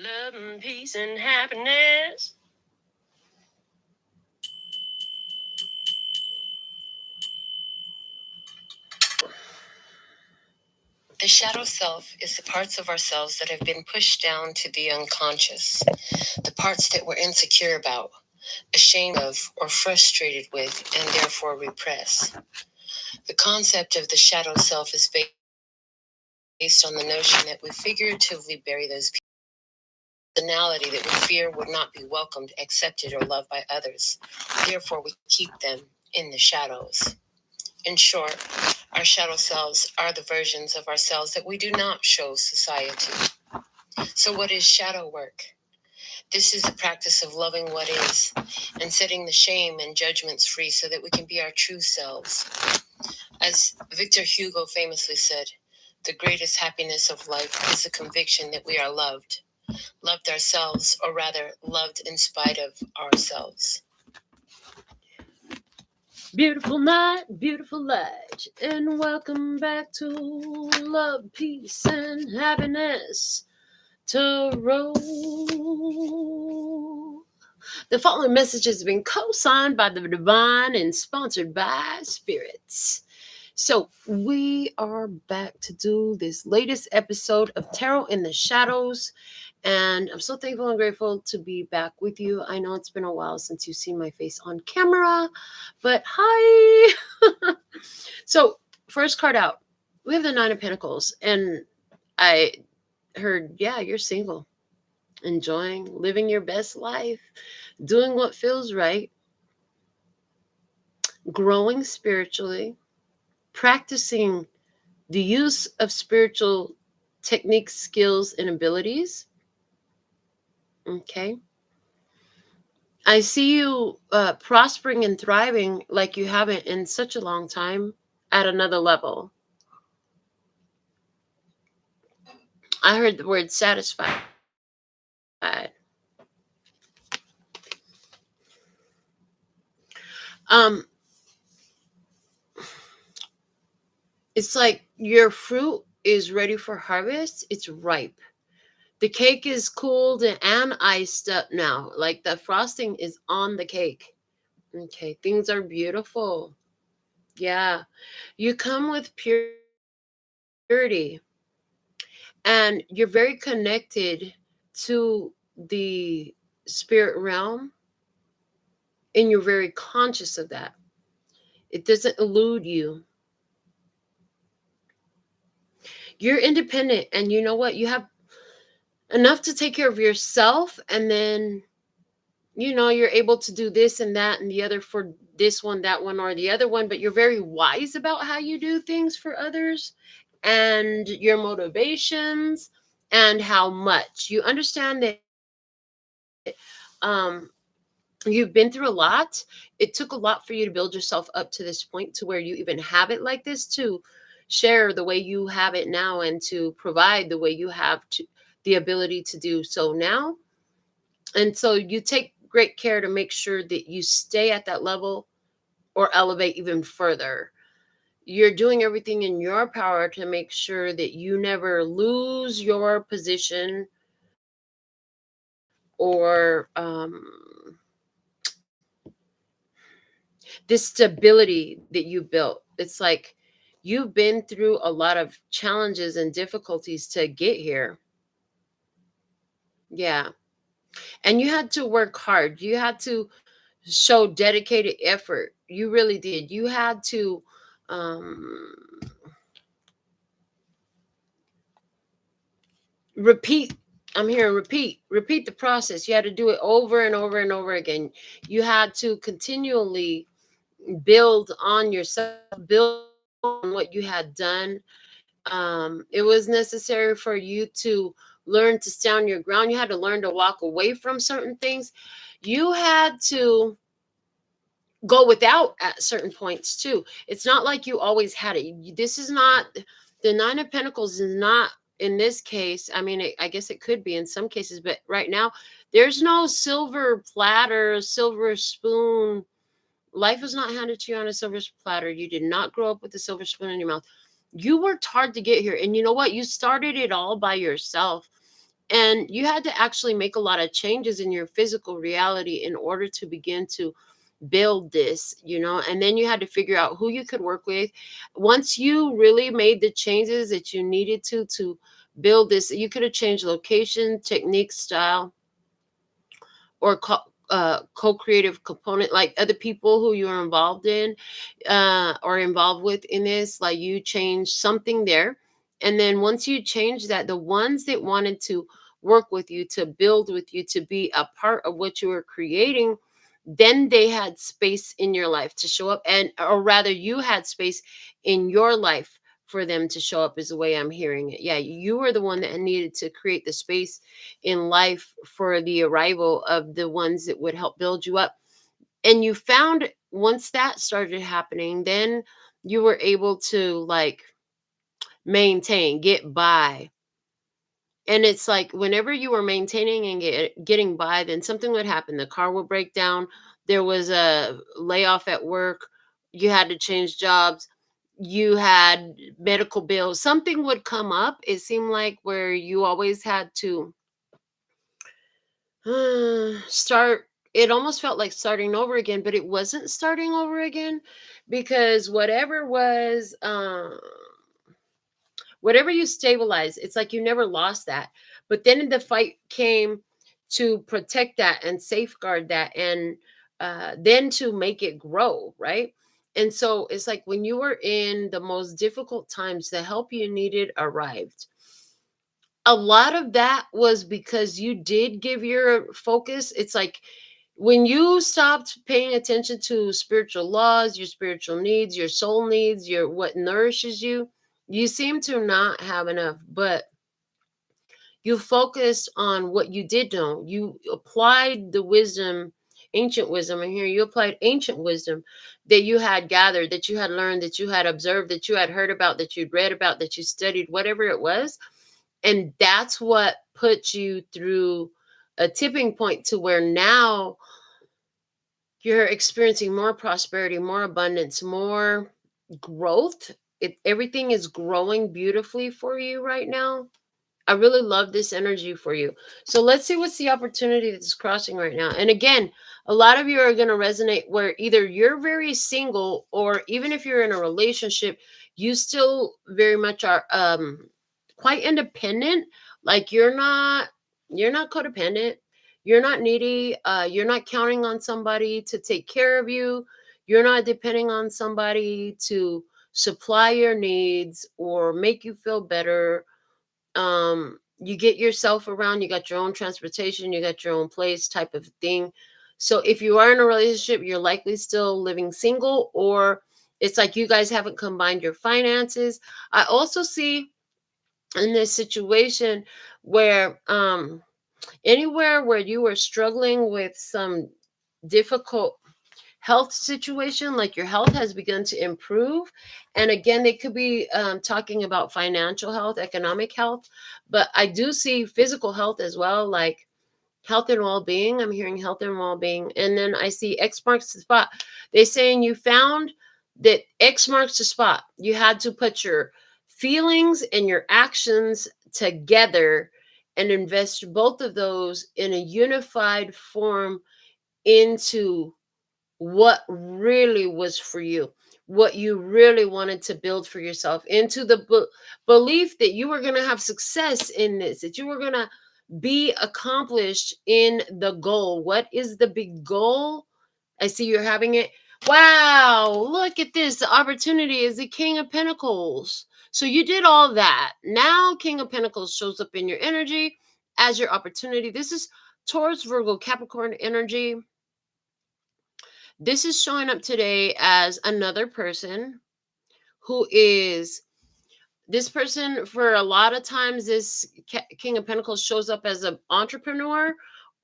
Love and peace and happiness. The shadow self is the parts of ourselves that have been pushed down to the unconscious, the parts that we're insecure about, ashamed of, or frustrated with, and therefore repress. The concept of the shadow self is based on the notion that we figuratively bury those personality that we fear would not be welcomed, accepted, or loved by others. Therefore, we keep them in the shadows. In short, our shadow selves are the versions of ourselves that we do not show society. So what is shadow work? This is the practice of loving what is and setting the shame and judgments free so that we can be our true selves. As Victor Hugo famously said, the greatest happiness of life is the conviction that we are loved ourselves, or rather loved in spite of ourselves. Beautiful night, beautiful light, and welcome back to Love, Peace, and Happiness Tarot. The following message has been co-signed by the divine and sponsored by spirits. So we are back to do this latest episode of Tarot in the Shadows. And I'm so thankful and grateful to be back with you. I know it's been a while since you've seen my face on camera, but hi. So first card out, we have the Nine of Pentacles. And I heard, yeah, you're single, enjoying, living your best life, doing what feels right, growing spiritually, practicing the use of spiritual techniques, skills, and abilities. Okay. I see you prospering and thriving like you haven't in such a long time at another level. I heard the word satisfied. It's like your fruit is ready for harvest. It's ripe. The cake is cooled and iced up now. Like the frosting is on the cake. Okay, things are beautiful. Yeah. You come with purity. And you're very connected to the spirit realm. And you're very conscious of that. It doesn't elude you. You're independent. And you know what? You have enough to take care of yourself, and then you're able to do this and that and the other for this one, that one, or the other one, but you're very wise about how you do things for others and your motivations and how much you understand that you've been through a lot. It took a lot for you to build yourself up to this point to where you even have it like this, to share the way you have it now and to provide the way you have to, the ability to do so now. And so you take great care to make sure that you stay at that level or elevate even further. You're doing everything in your power to make sure that you never lose your position or this stability that you built. It's like you've been through a lot of challenges and difficulties to get here. Yeah. And you had to work hard. You had to show dedicated effort. You really did. You had to repeat. I'm hearing repeat the process. You had to do it over and over and over again. You had to continually build on yourself, build on what you had done. It was necessary for you to learn to stand your ground. You had to learn to walk away from certain things. You had to go without at certain points too. It's not like you always had it. This is not, the Nine of Pentacles is not, in this case, I mean, I guess it could be in some cases, but right now there's no silver platter, silver spoon. Life was not handed to you on a silver platter. You did not grow up with a silver spoon in your mouth. You worked hard to get here. And you know what? You started it all by yourself. And you had to actually make a lot of changes in your physical reality in order to begin to build this, and then you had to figure out who you could work with. Once you really made the changes that you needed to build this, you could have changed location, technique, style, or co-creative component, like other people who you're involved in or involved with in this, like you changed something there. And then once you change that, the ones that wanted to work with you, to build with you, to be a part of what you were creating, then they had space in your life to show up, and or rather you had space in your life for them to show up, is the way I'm hearing it. Yeah, you were the one that needed to create the space in life for the arrival of the ones that would help build you up. And you found, once that started happening, then you were able to like maintain, get by. And it's like whenever you were maintaining and getting by, then something would happen. The car would break down. There was a layoff at work. You had to change jobs. You had medical bills. Something would come up. It seemed like where you always had to start. It almost felt like starting over again, but it wasn't starting over again, because whatever you stabilize, it's like you never lost that. But then the fight came to protect that and safeguard that, and then to make it grow, right? And so it's like when you were in the most difficult times, the help you needed arrived. A lot of that was because you did give your focus. It's like when you stopped paying attention to spiritual laws, your spiritual needs, your soul needs, your what nourishes you, you seem to not have enough. But you focused on what you did know. You applied the wisdom, ancient wisdom, and here you applied ancient wisdom that you had gathered, that you had learned, that you had observed, that you had heard about, that you'd read about, that you studied, whatever it was. And that's what put you through a tipping point to where now you're experiencing more prosperity, more abundance, more growth. Everything is growing beautifully for you right now. I really love this energy for you. So let's see what's the opportunity that's crossing right now. And again, a lot of you are going to resonate where either you're very single, or even if you're in a relationship, you still very much are quite independent. Like you're not codependent. You're not needy. You're not counting on somebody to take care of you. You're not depending on somebody to supply your needs or make you feel better. You get yourself around, you got your own transportation, you got your own place, type of thing. So if you are in a relationship, you're likely still living single, or it's like you guys haven't combined your finances. I also see in this situation where anywhere where you are struggling with some difficult health situation, like your health has begun to improve. And again, they could be talking about financial health, economic health, but I do see physical health as well, like health and well-being. I'm hearing health and well-being. And then I see X marks the spot. They're saying you found that X marks the spot. You had to put your feelings and your actions together and invest both of those in a unified form into what really was for you, what you really wanted to build for yourself, into the belief that you were going to have success in this, that you were going to be accomplished in the goal. What is the big goal? I see you're having it. Wow, look at this. The opportunity is the King of Pentacles. So you did all that. Now King of Pentacles shows up in your energy as your opportunity. This is Taurus, Virgo, Capricorn energy. This is showing up today as another person who is, this person, for a lot of times, this King of Pentacles shows up as an entrepreneur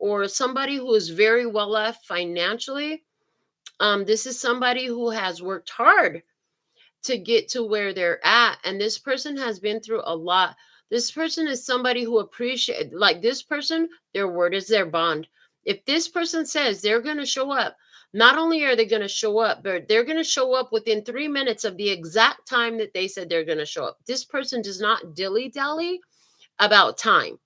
or somebody who is very well off financially. This is somebody who has worked hard to get to where they're at. And this person has been through a lot. This person is somebody who appreciates, like this person, their word is their bond. If this person says they're going to show up, not only are they going to show up, but they're going to show up within 3 minutes of the exact time that they said they're going to show up. This person does not dilly-dally about time.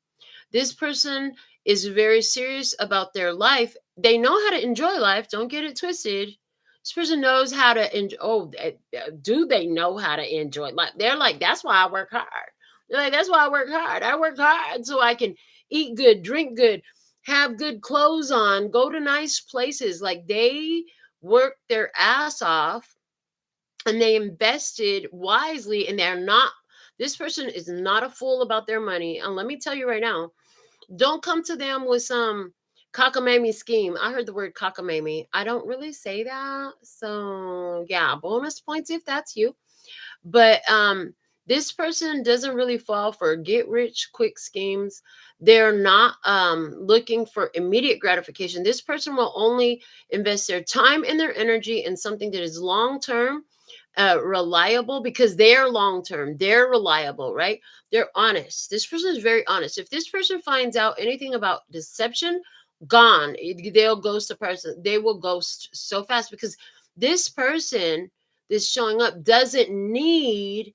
This person is very serious about their life. They know how to enjoy life. Don't get it twisted. This person knows how to enjoy. Oh, do they know how to enjoy life? They're like, that's why I work hard. They're like, that's why I work hard. I work hard so I can eat good, drink good, have good clothes on, go to nice places. Like they work their ass off and they invested wisely, and they're not, this person is not a fool about their money. And let me tell you right now, don't come to them with some cockamamie scheme. I heard the word cockamamie. I don't really say that. So yeah, bonus points if that's you. But this person doesn't really fall for get rich quick schemes. They're not looking for immediate gratification. This person will only invest their time and their energy in something that is long term, reliable, because they're long term, they're reliable, right? They're honest. This person is very honest. If this person finds out anything about deception, gone. They'll ghost the person. They will ghost so fast, because this person that's showing up doesn't need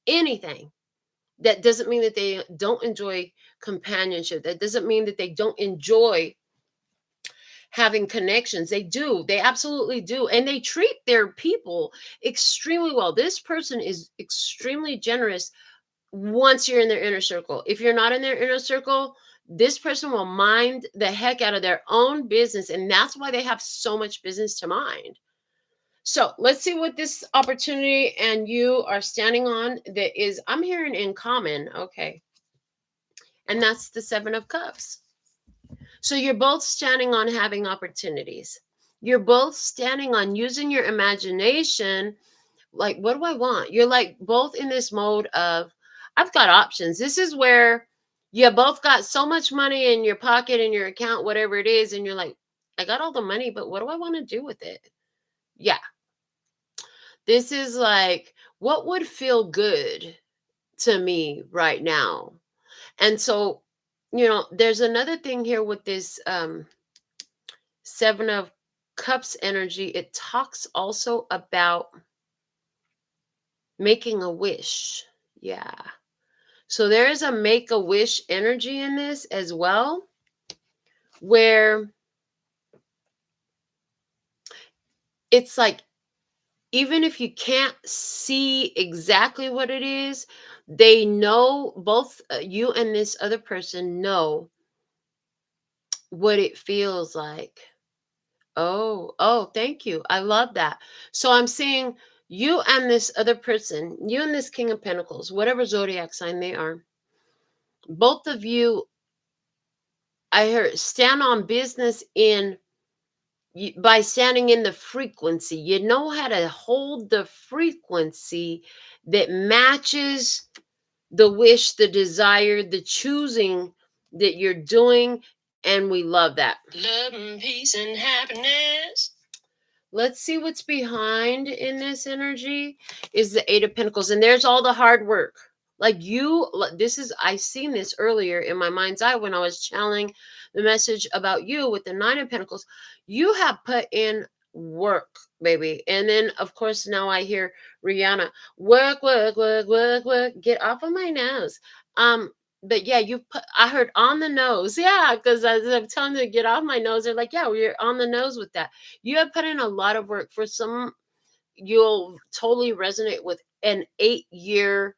anything. That doesn't mean that they don't enjoy companionship. That doesn't mean that they don't enjoy having connections. They do. They absolutely do. And they treat their people extremely well. This person is extremely generous once you're in their inner circle. If you're not in their inner circle, this person will mind the heck out of their own business. And that's why they have so much business to mind. So let's see what this opportunity and you are standing on that is, I'm hearing in common. Okay. And that's the Seven of Cups. So you're both standing on having opportunities. You're both standing on using your imagination. Like, what do I want? You're like both in this mode of, I've got options. This is where you both got so much money in your pocket, in your account, whatever it is. And you're like, I got all the money, but what do I want to do with it? Yeah. This is like, what would feel good to me right now? And so, there's another thing here with this Seven of Cups energy. It talks also about making a wish. Yeah. So there is a make a wish energy in this as well, where it's like, even if you can't see exactly what it is, they know, both you and this other person know what it feels like. Oh, thank you. I love that. So I'm seeing you and this other person, you and this King of Pentacles, whatever zodiac sign they are, both of you, I heard, stand on business by standing in the frequency. You know how to hold the frequency that matches the wish, the desire, the choosing that you're doing. And we love that. Love and peace and happiness. Let's see what's behind in this energy is the Eight of Pentacles. And there's all the hard work. Like I seen this earlier in my mind's eye when I was channeling the message about you with the Nine of Pentacles. You have put in work, baby. And then, of course, now I hear Rihanna, work, work, work, work, work, get off of my nose. But yeah, I heard on the nose. Yeah, because as I'm telling them to get off my nose, they're like, yeah, we're on the nose with that. You have put in a lot of work. For some, you'll totally resonate with an 8-year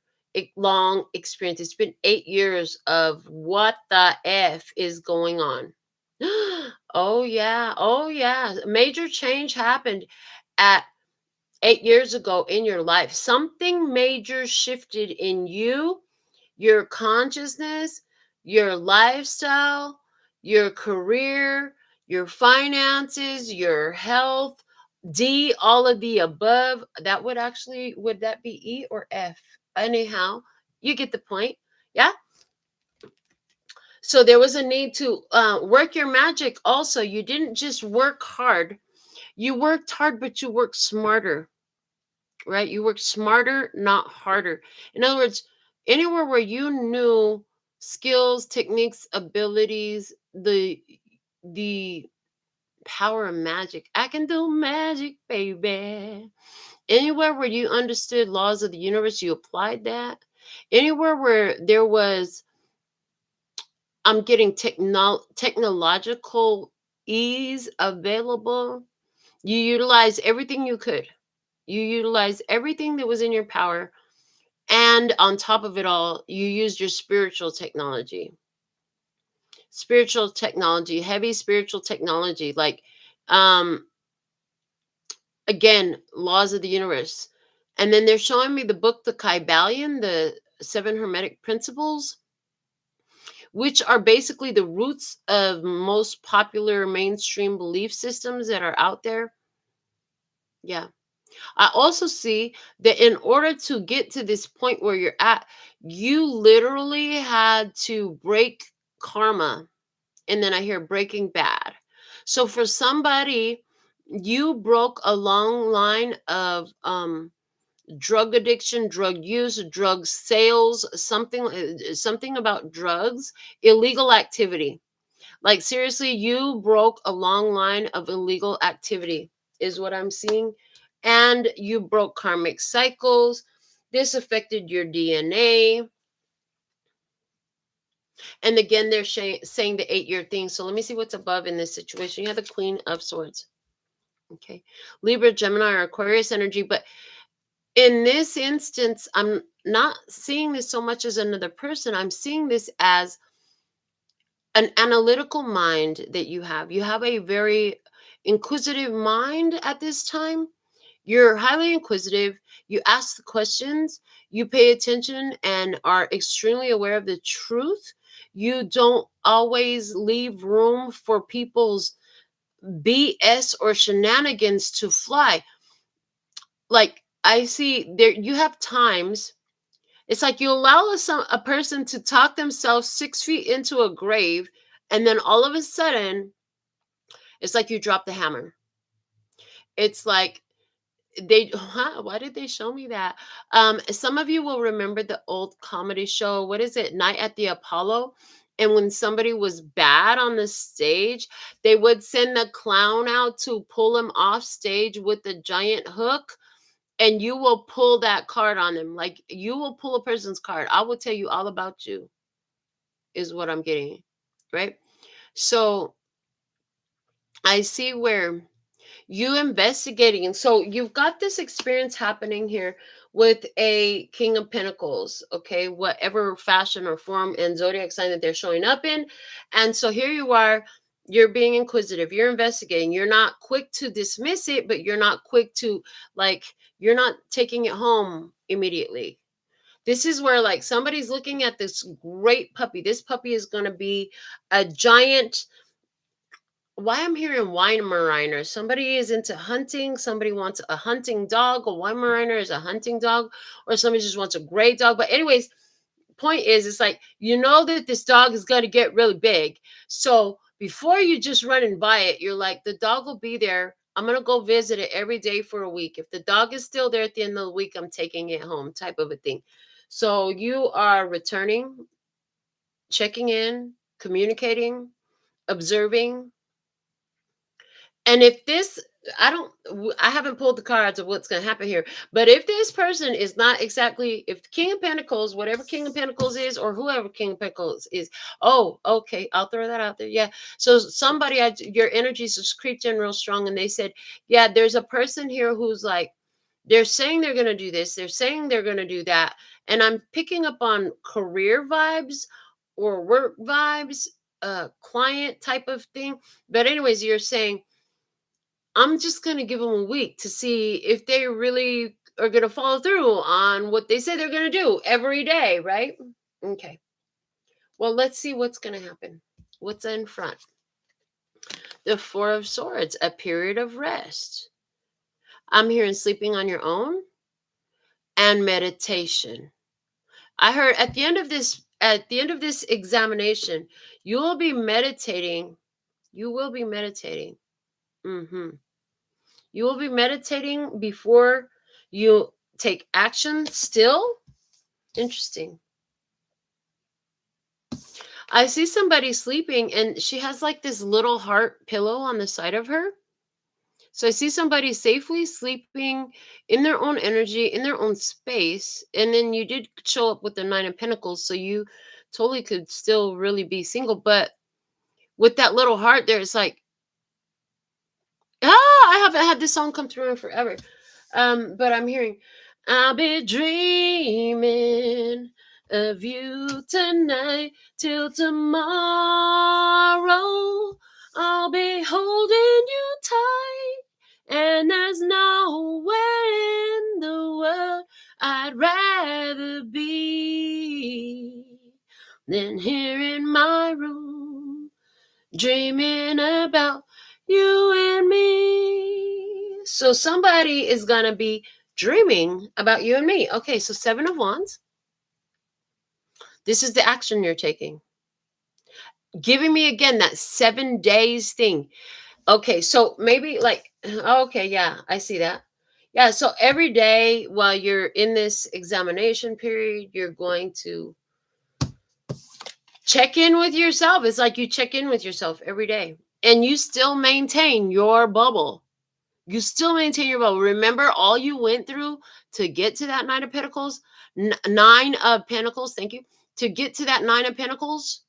long experience. It's been 8 years of what the F is going on. Oh yeah. Oh yeah. Major change happened at 8 years ago in your life. Something major shifted in you, your consciousness, your lifestyle, your career, your finances, your health, D, all of the above. That would that be E or F? Anyhow, you get the point. Yeah. So there was a need to work your magic also. You didn't just work hard. You worked hard, but you worked smarter, right? You worked smarter, not harder. In other words, anywhere where you knew skills, techniques, abilities, the power of magic. I can do magic, baby. Anywhere where you understood laws of the universe, you applied that. Anywhere where there was I'm getting technological ease available. You utilize everything you could. You utilize everything that was in your power. And on top of it all, you used your spiritual technology. Spiritual technology, heavy spiritual technology. Like, um, again, laws of the universe. And then they're showing me the book, The Kybalion, the Seven Hermetic Principles, which are basically the roots of most popular mainstream belief systems that are out there. Yeah. I also see that in order to get to this point where you're at, you literally had to break karma. And then I hear Breaking Bad. So for somebody, you broke a long line of drug addiction, drug use, drug sales, something about drugs, illegal activity. Like seriously, you broke a long line of illegal activity is what I'm seeing. And you broke karmic cycles. This affected your DNA. And again, they're saying the 8-year thing. So let me see what's above in this situation. You have the Queen of Swords. Okay. Libra, Gemini, or Aquarius energy. But in this instance, I'm not seeing this so much as another person. I'm seeing this as an analytical mind that you have. You have a very inquisitive mind at this time. You're highly inquisitive. You ask the questions. You pay attention and are extremely aware of the truth. You don't always leave room for people's BS or shenanigans to fly. Like I see there, you have times. It's like you allow a person to talk themselves 6 feet into a grave, and then all of a sudden, it's like you drop the hammer. It's like why did they show me that? Some of you will remember the old comedy show. What is it? Night at the Apollo. And when somebody was bad on the stage, they would send the clown out to pull him off stage with the giant hook. And you will pull that card on them. Like you will pull a person's card. I will tell you all about you, is what I'm getting. Right? So I see where you investigating. And so you've got this experience happening here with a King of Pentacles, okay, whatever fashion or form and zodiac sign that they're showing up in. And so here you are, you're being inquisitive, you're investigating, you're not quick to dismiss it, but you're not quick to, like, you're not taking it home immediately. This is where, like, somebody's looking at this great puppy. This puppy is going to be a giant. Why I'm hearing Weimaraner. Somebody is into hunting. Somebody wants a hunting dog. A Weimaraner is a hunting dog, or somebody just wants a great dog. But anyways, point is, it's like, you know that this dog is going to get really big. So before you just run and buy it, you're like, the dog will be there. I'm going to go visit it every day for a week. If the dog is still there at the end of the week, I'm taking it home, type of a thing. So you are returning, checking in, communicating, observing. And if this, I haven't pulled the cards of what's going to happen here, but if this person is not exactly, if King of Pentacles, whatever King of Pentacles is, or whoever King of Pentacles is, oh, okay, I'll throw that out there. Yeah. So somebody, your energies just creeped in real strong, and they said, yeah, there's a person here who's like, they're saying they're going to do this, they're saying they're going to do that. And I'm picking up on career vibes or work vibes, client type of thing. But anyways, you're saying, I'm just going to give them a week to see if they really are going to follow through on what they say they're going to do every day, right? Okay. Well, let's see what's going to happen. What's in front? The Four of Swords, a period of rest. I'm hearing sleeping on your own and meditation. I heard at the end of this examination, you will be meditating. You will be meditating. Mhm. You will be meditating before you take action still. Interesting. I see somebody sleeping and she has like this little heart pillow on the side of her. So I see somebody safely sleeping in their own energy, in their own space. And then you did show up with the Nine of Pentacles. So you totally could still really be single, but with that little heart there, it's like, I haven't had this song come through in forever. But I'm hearing, I'll be dreaming of you tonight till tomorrow. I'll be holding you tight, and there's nowhere in the world I'd rather be than here in my room, dreaming about you and me. So somebody is going to be dreaming about you and me. Okay, so 7 of Wands. This is the action you're taking. Giving me again that 7 days thing. Okay, so maybe like, okay, yeah, I see that. Yeah, so every day while you're in this examination period, you're going to check in with yourself. It's like you check in with yourself every day, and you still maintain your bubble. You still maintain your bubble. Remember all you went through to get to that Nine of Pentacles? Nine of Pentacles, thank you. To get to that Nine of Pentacles,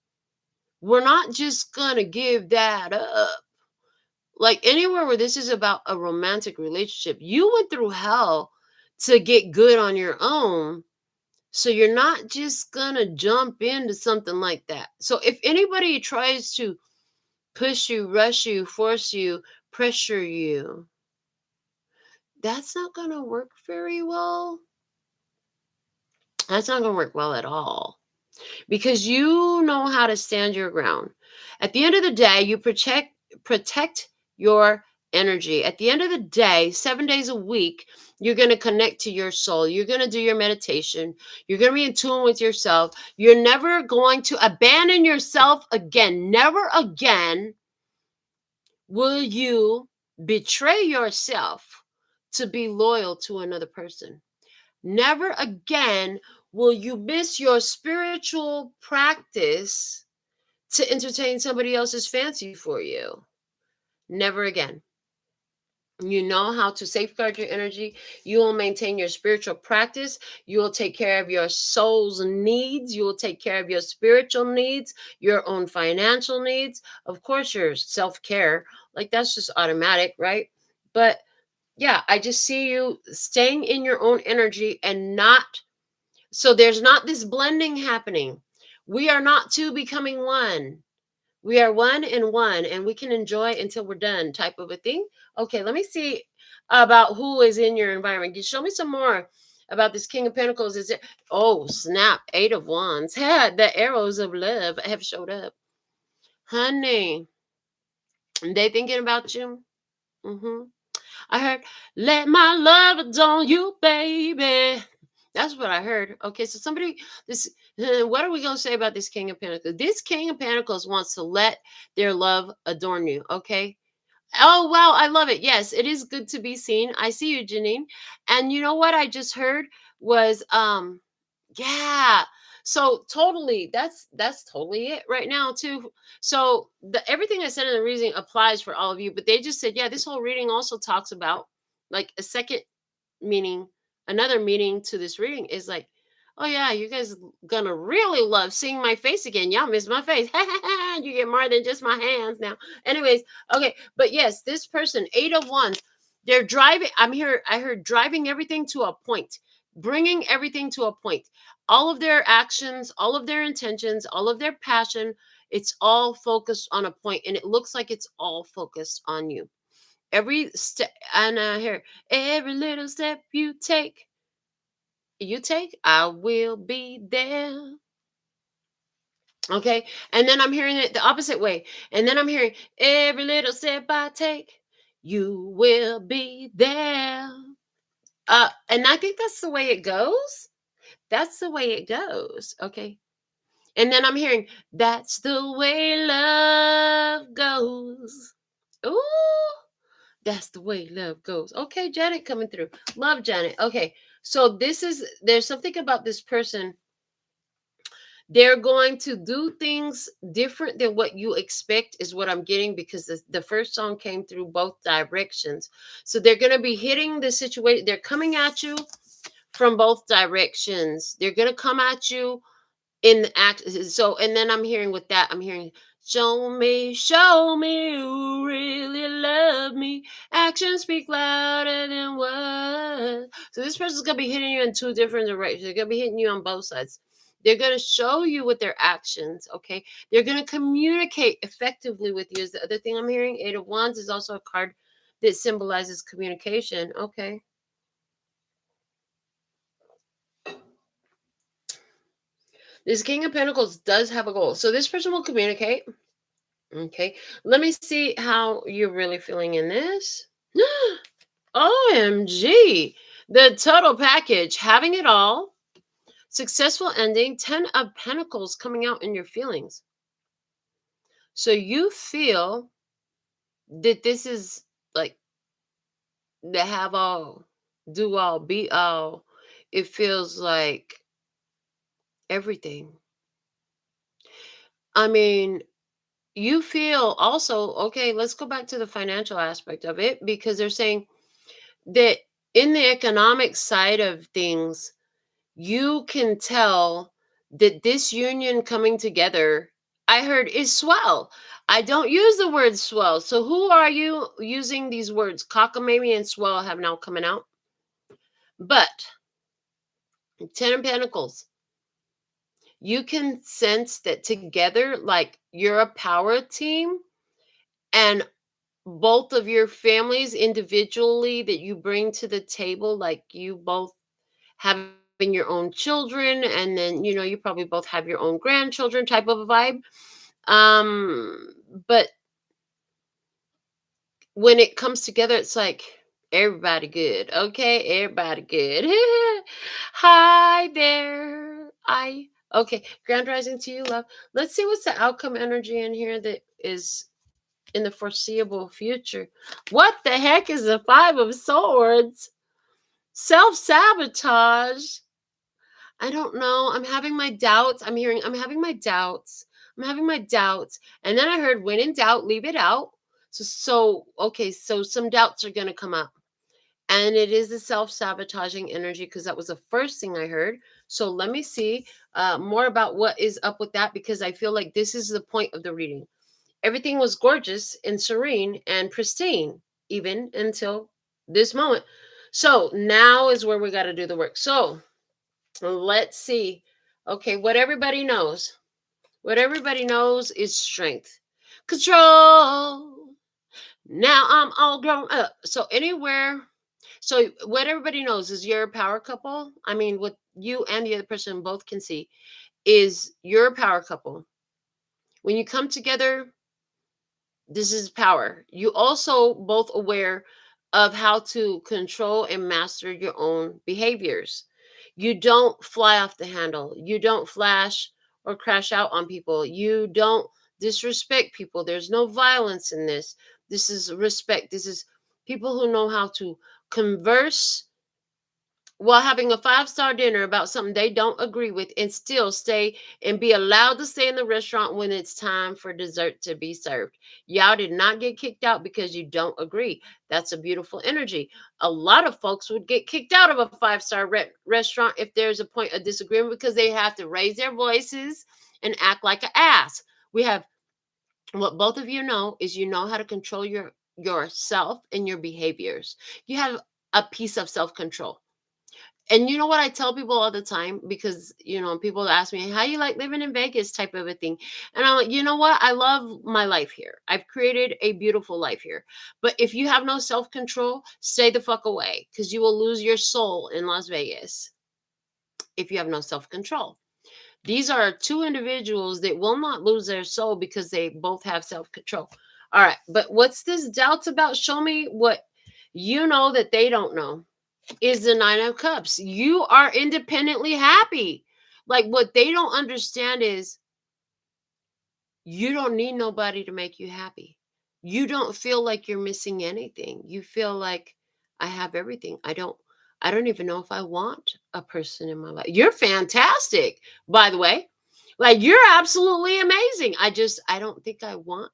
we're not just going to give that up. Like anywhere where this is about a romantic relationship, you went through hell to get good on your own. So you're not just going to jump into something like that. So if anybody tries to push you, rush you, force you, pressure you, that's not going to work very well. That's not going to work well at all, because you know how to stand your ground. At the end of the day, you protect your energy. At the end of the day, 7 days a week, you're going to connect to your soul. You're going to do your meditation. You're going to be in tune with yourself. You're never going to abandon yourself again. Never again will you betray yourself to be loyal to another person. Never again will you miss your spiritual practice to entertain somebody else's fancy for you. Never again. You know how to safeguard your energy. You will maintain your spiritual practice. You will take care of your soul's needs. You will take care of your spiritual needs, your own financial needs. Of course, your self-care. Like that's just automatic, right? But yeah, I just see you staying in your own energy and not. So there's not this blending happening. We are not two becoming one. We are one and one, and we can enjoy until we're done, type of a thing. Okay, let me see about who is in your environment. Can you show me some more about this King of Pentacles? Is it? Oh, snap. 8 of Wands. The arrows of love have showed up. Honey, they thinking about you. I heard, let my love adorn you, baby. That's what I heard. Okay, so somebody, what are we going to say about this King of Pentacles? This King of Pentacles wants to let their love adorn you, okay? Oh, wow, I love it. Yes, it is good to be seen. I see you, Janine. And you know what I just heard was, yeah. So totally, that's totally it right now too. So everything I said in the reading applies for all of you, but they just said, yeah, this whole reading also talks about like a second meaning, another meaning to this reading is like, oh yeah, you guys gonna really love seeing my face again. Y'all miss my face. You get more than just my hands now. Anyways, okay, but yes, this person, 8 of Wands, they're driving. I heard driving everything to a point, bringing everything to a point. All of their actions, all of their intentions, all of their passion, it's all focused on a point, and it looks like it's all focused on you. Every step, and here, every little step you take, I will be there. Okay, and then I'm hearing it the opposite way, and then I'm hearing every little step I take, you will be there. And I think that's the way it goes. That's the way it goes. Okay. And then I'm hearing, that's the way love goes. Ooh, that's the way love goes. Okay, Janet coming through. Love Janet. Okay. So there's something about this person. They're going to do things different than what you expect, is what I'm getting, because the first song came through both directions. So they're going to be hitting the situation. They're coming at you from both directions. They're going to come at you in the act. So, and then I'm hearing with that, I'm hearing, show me you really love me. Actions speak louder than words. So this person's gonna be hitting you in two different directions. They're gonna be hitting you on both sides. They're gonna show you with their actions. Okay, they're gonna communicate effectively with you. Is the other thing I'm hearing. Eight of Wands is also a card that symbolizes communication. Okay. This King of Pentacles does have a goal. So this person will communicate. Okay. Let me see how you're really feeling in this. OMG. The total package, having it all, successful ending, 10 of Pentacles coming out in your feelings. So you feel that this is like the have all, do all, be all. It feels like everything. I mean, you feel also, okay, let's go back to the financial aspect of it, because they're saying that in the economic side of things, you can tell that this union coming together, I heard, is swell. I don't use the word swell. So who are you using these words? Cockamamie and swell have now coming out. But 10 of Pentacles, you can sense that together, like you're a power team, and both of your families individually that you bring to the table, like you both having your own children, and then you probably both have your own grandchildren type of a vibe. But when it comes together, it's like everybody good. Okay, everybody good. Hi there. I Okay, grand rising to you, love. Let's see what's the outcome energy in here that is in the foreseeable future. What the heck is the Five of Swords? Self-sabotage. I don't know. I'm having my doubts. I'm having my doubts. I'm having my doubts. And then I heard, when in doubt, leave it out. Okay, so some doubts are going to come up. And it is the self-sabotaging energy, because that was the first thing I heard. So let me see more about what is up with that, because I feel like this is the point of the reading. Everything was gorgeous and serene and pristine, even until this moment. So now is where we got to do the work. So let's see. Okay, what everybody knows. What everybody knows is strength. Control. Now I'm all grown up. So anywhere. So what everybody knows is you're a power couple. I mean, what you and the other person both can see is you're a power couple. When you come together, this is power. You also both aware of how to control and master your own behaviors. You don't fly off the handle. You don't flash or crash out on people. You don't disrespect people. There's no violence in this. This is respect. This is people who know how to converse while having a five-star dinner about something they don't agree with, and still stay and be allowed to stay in the restaurant when it's time for dessert to be served. Y'all did not get kicked out because you don't agree. That's a beautiful energy. A lot of folks would get kicked out of a five-star restaurant if there's a point of disagreement, because they have to raise their voices and act like an ass. We have, what both of you know is, you know how to control yourself and your behaviors. You have a piece of self-control. And you know what I tell people all the time, because people ask me, how you like living in Vegas, type of a thing, and I'm like, you know what, I love my life here. I've created a beautiful life here. But if you have no self-control, stay the fuck away, because you will lose your soul in Las Vegas if you have no self-control. These are two individuals that will not lose their soul because they both have self-control. All right, but what's this doubts about? Show me what you know that they don't know. Is the Nine of Cups. You are independently happy. Like, what they don't understand is you don't need nobody to make you happy. You don't feel like you're missing anything. You feel like, I have everything. I don't even know if I want a person in my life. You're fantastic, by the way. Like, you're absolutely amazing. I don't think I want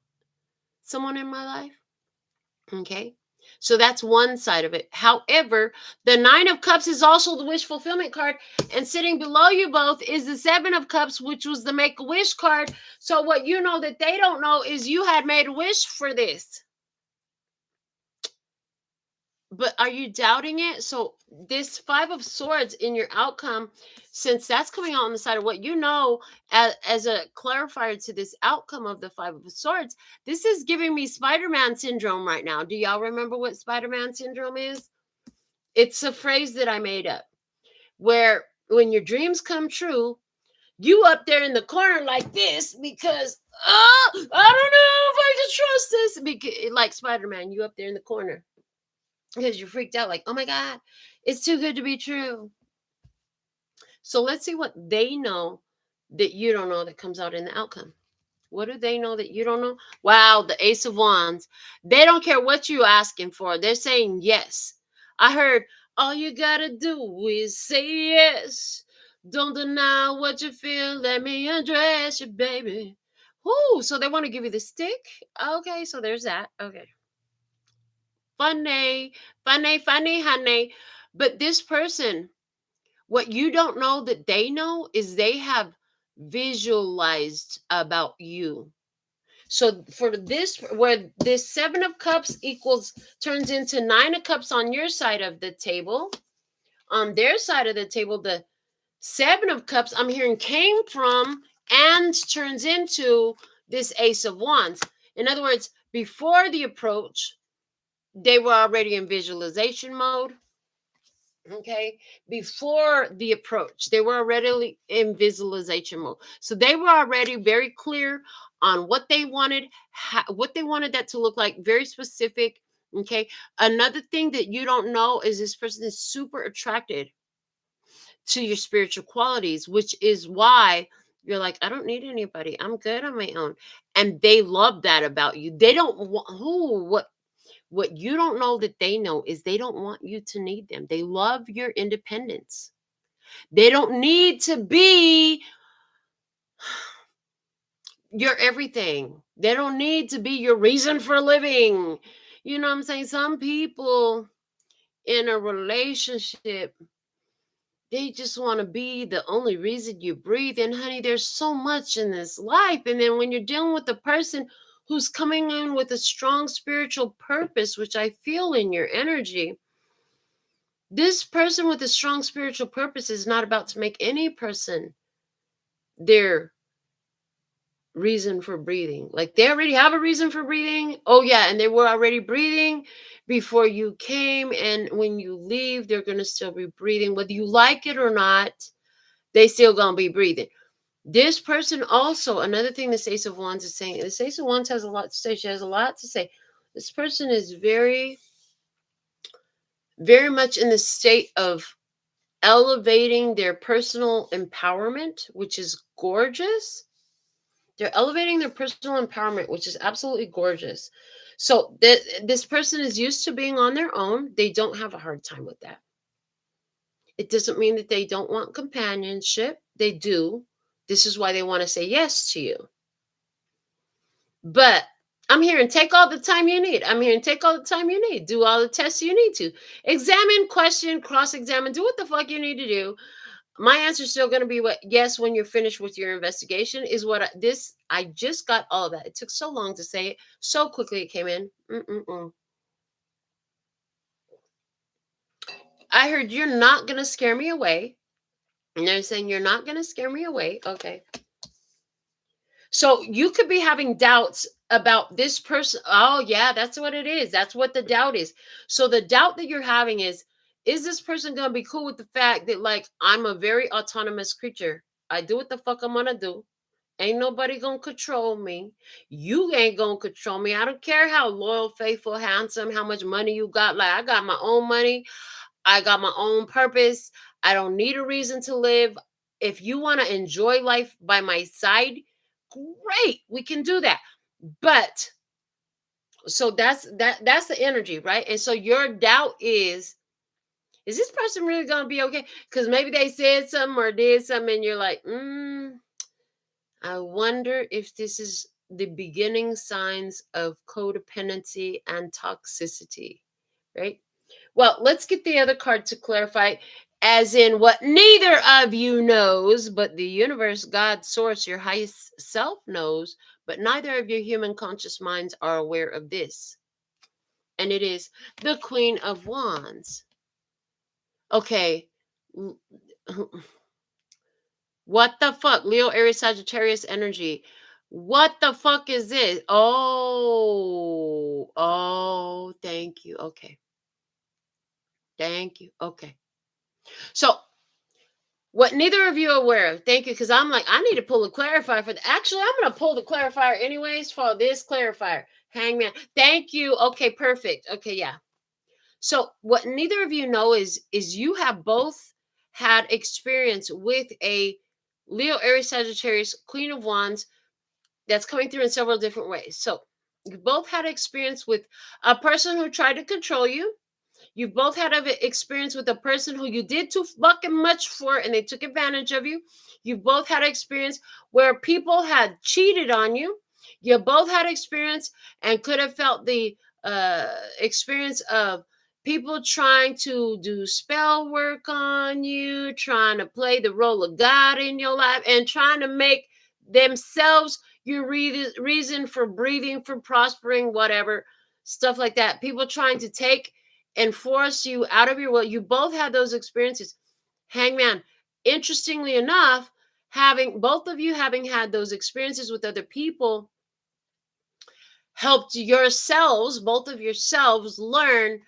someone in my life. Okay. So that's one side of it. However, the Nine of Cups is also the wish fulfillment card. And sitting below you both is the Seven of Cups, which was the Make-A-Wish card. So what you know that they don't know is you had made a wish for this. But are you doubting it? So this Five of Swords in your outcome, since that's coming out on the side of what you know, as a clarifier to this outcome of the Five of Swords, this is giving me Spider-Man syndrome right now. Do y'all remember what Spider-Man syndrome is? It's a phrase that I made up, where when your dreams come true, you up there in the corner like this because, oh, I don't know if I can trust this. Because, like Spider-Man, you up there in the corner because you're freaked out, like, oh my God, it's too good to be true. So let's see what they know that you don't know that comes out in the outcome. What do they know that you don't know? Wow, the Ace of Wands. They don't care what you're asking for. They're saying yes. I heard, all you gotta do is say yes. Don't deny what you feel. Let me undress you, baby. Whoo, so they want to give you the stick? Okay, so there's that. Okay. Funny, funny, honey. But this person, what you don't know that they know is they have visualized about you. So for this, where this Seven of Cups equals, turns into Nine of Cups on your side of the table, on their side of the table, the Seven of Cups, I'm hearing, came from and turns into this Ace of Wands. In other words, before the approach, they were already in visualization mode. Okay, before the approach, they were already in visualization mode. So they were already very clear on what they wanted, what they wanted that to look like, very specific. Okay, another thing that you don't know is this person is super attracted to your spiritual qualities, which is why you're like, I don't need anybody, I'm good on my own. And they love that about you. They don't want what you don't know that they know is they don't want you to need them. They love your independence. They don't need to be your everything. They don't need to be your reason for living. You know what I'm saying? Some people in a relationship, they just want to be the only reason you breathe. And honey, there's so much in this life. And then when you're dealing with a person who's coming in with a strong spiritual purpose, which I feel in your energy, this person with a strong spiritual purpose is not about to make any person their reason for breathing. Like, they already have a reason for breathing. Oh yeah, and they were already breathing before you came, and when you leave, they're going to still be breathing. Whether you like it or not, they still going to be breathing. This person also, another thing this Ace of Wands is saying, this Ace of Wands has a lot to say. She has a lot to say. This person is very, very much in the state of elevating their personal empowerment, which is gorgeous. They're elevating their personal empowerment, which is absolutely gorgeous. So this person is used to being on their own. They don't have a hard time with that. It doesn't mean that they don't want companionship. They do. This is why they want to say yes to you. But I'm here and take all the time you need. I'm here and take all the time you need. Do all the tests you need to. Examine, question, cross-examine. Do what the fuck you need to do. My answer is still going to be what, yes, when you're finished with your investigation is what I just got all of that. It took so long to say it. So quickly it came in. I heard, you're not going to scare me away. And they're saying, you're not going to scare me away. Okay. So you could be having doubts about this person. Oh yeah, that's what it is. That's what the doubt is. So the doubt that you're having is this person going to be cool with the fact that, like, I'm a very autonomous creature. I do what the fuck I'm going to do. Ain't nobody gonna control me. You ain't gonna control me. I don't care how loyal, faithful, handsome, how much money you got. Like, I got my own money. I got my own purpose. I don't need a reason to live. If you want to enjoy life by my side, great. We can do that. But so that's the energy, right? And so your doubt is this person really gonna be okay? Because maybe they said something or did something, and you're like, I wonder if this is the beginning signs of codependency and toxicity. right? Well, let's get the other card to clarify, as in what neither of you knows, but the universe, God, source, your highest self knows, but neither of your human conscious minds are aware of this. And it is the Queen of Wands. Okay. What the fuck? Leo, Aries, Sagittarius energy. What the fuck is this? Oh, thank you. Okay. Thank you. Okay. So, what neither of you are aware of, thank you, because I'm like, I need to pull a clarifier for actually, I'm going to pull the clarifier anyways for this clarifier. Hangman. Thank you. Okay, perfect. Okay, yeah. So, what neither of you know is you have both had experience with a Leo, Aries, Sagittarius, Queen of Wands that's coming through in several different ways. So, you both had experience with a person who tried to control you. You've both had an experience with a person who you did too fucking much for and they took advantage of you. You've both had experience where people had cheated on you. You both had experience and could have felt the experience of people trying to do spell work on you, trying to play the role of God in your life, and trying to make themselves your reason for breathing, for prospering, whatever, stuff like that. People trying to take and force you out of your will. You both had those experiences. Hangman, interestingly enough, having both of you having had those experiences with other people helped yourselves, both of yourselves, learn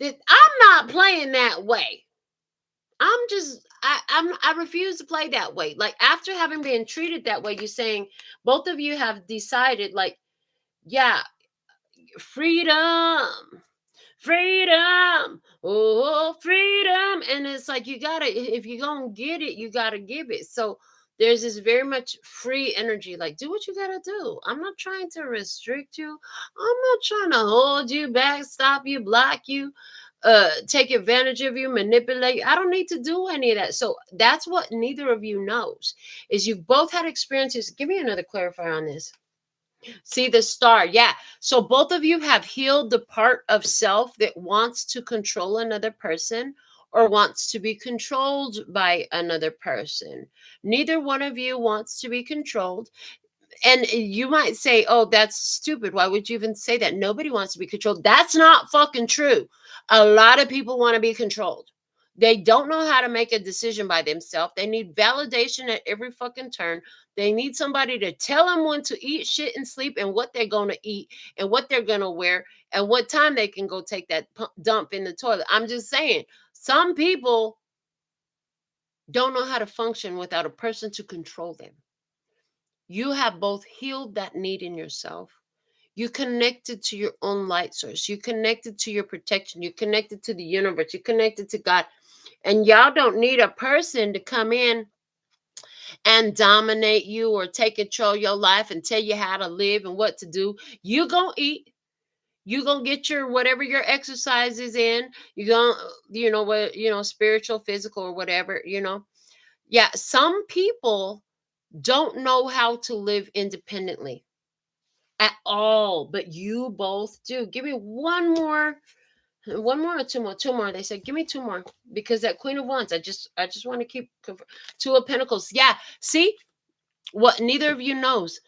that I'm not playing that way. I refuse to play that way. Like, after having been treated that way, you're saying both of you have decided, like, yeah, freedom, freedom, oh, freedom. And it's like, you gotta, if you're gonna get it, you gotta give it. So there's this very much free energy, like, do what you gotta do. I'm not trying to restrict you. I'm not trying to hold you back, stop you, block you, take advantage of you, manipulate you. I don't need to do any of that. So that's what neither of you knows, is you've both had experiences. Give me another clarifier on this. See the star. Yeah. So both of you have healed the part of self that wants to control another person or wants to be controlled by another person. Neither one of you wants to be controlled. And you might say, oh, that's stupid. Why would you even say that? Nobody wants to be controlled. That's not fucking true. A lot of people want to be controlled. They don't know how to make a decision by themselves. They need validation at every fucking turn. They need somebody to tell them when to eat, shit, and sleep, and what they're going to eat, and what they're going to wear, and what time they can go take that dump in the toilet. I'm just saying, some people don't know how to function without a person to control them. You have both healed that need in yourself. You connected to your own light source. You connected to your protection. You connected to the universe. You connected to God. And y'all don't need a person to come in and dominate you or take control of your life and tell you how to live and what to do. You gonna eat. You gonna get your whatever your exercise is in. You gonna, spiritual, physical, or whatever. Yeah. Some people don't know how to live independently at all, but you both do. Give me one more or two more. They said, give me two more, because that Queen of Wands, I just want to keep Two of Pentacles. Yeah, see what neither of you knows.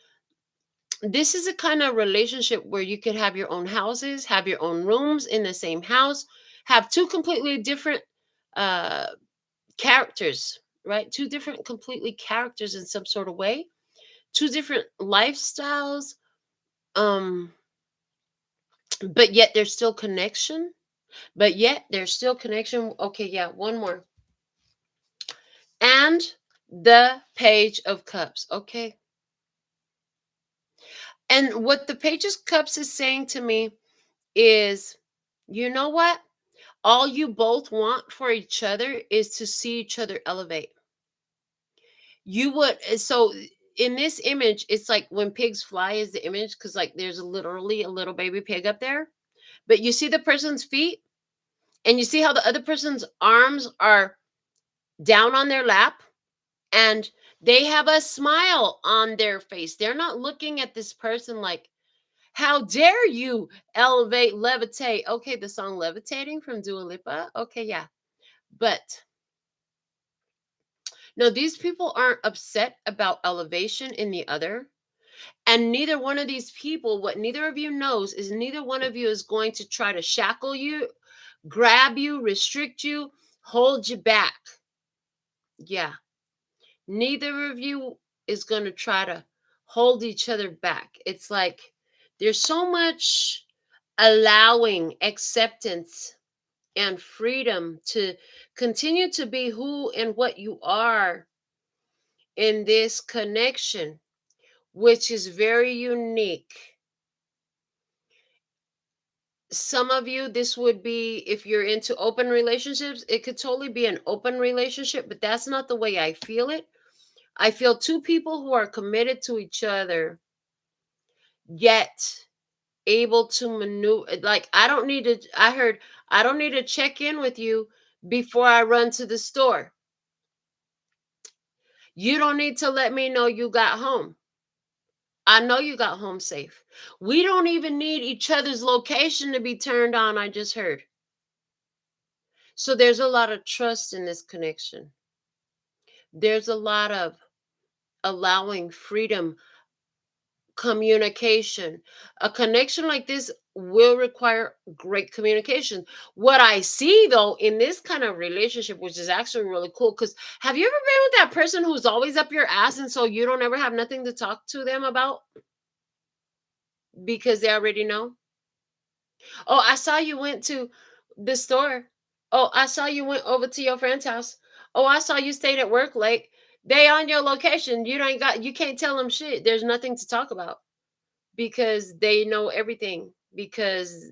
This is a kind of relationship where you could have your own houses, have your own rooms in the same house, have two completely different uh characters, right? Two different completely characters in some sort of way, two different lifestyles, um but yet there's still connection. Okay, yeah, one more. And the Page of Cups. Okay. And what the Page of Cups is saying to me is, you know what? All you both want for each other is to see each other elevate. You would, so in this image, it's like when pigs fly is the image, because like there's literally a little baby pig up there. But you see the person's feet, and you see how the other person's arms are down on their lap, and they have a smile on their face. They're not looking at this person like, How dare you elevate, levitate? Okay, the song Levitating from Dua Lipa. Okay, yeah. But no, these people aren't upset about elevation in the other. And neither one of these people, what neither of you knows is neither one of you is going to try to shackle you, grab you, restrict you, hold you back. Yeah. Neither of you is going to try to hold each other back. It's like there's so much allowing, acceptance, and freedom to continue to be who and what you are in this connection, which is very unique. Some of you, this would be if you're into open relationships, it could totally be an open relationship, but that's not the way I feel it. I feel two people who are committed to each other, yet able to maneuver. Like, I don't need to check in with you before I run to the store. You don't need to let me know you got home. I know you got home safe. We don't even need each other's location to be turned on, I just heard. So there's a lot of trust in this connection. There's a lot of allowing freedom, communication. A connection like this will require great communication. What I see though in this kind of relationship, which is actually really cool, because have you ever been with that person who's always up your ass and so you don't ever have nothing to talk to them about because they already know? Oh, I saw you went to the store. Oh, I saw you went over to your friend's house. Oh, I saw you stayed at work late. They on your location. You can't tell them shit. There's nothing to talk about because they know everything because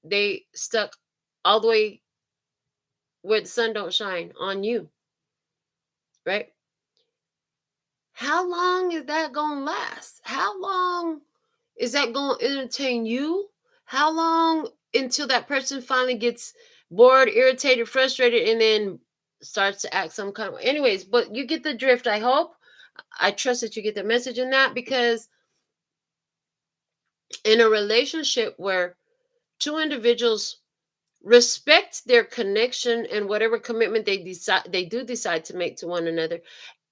they stuck all the way where the sun don't shine on you, right? How long is that going to last? How long is that going to entertain you? How long until that person finally gets bored, irritated, frustrated, and then starts to act some kind of way? Anyways, but you get the drift, I hope. I trust that you get the message in that, because in a relationship where two individuals respect their connection and whatever commitment they do decide to make to one another,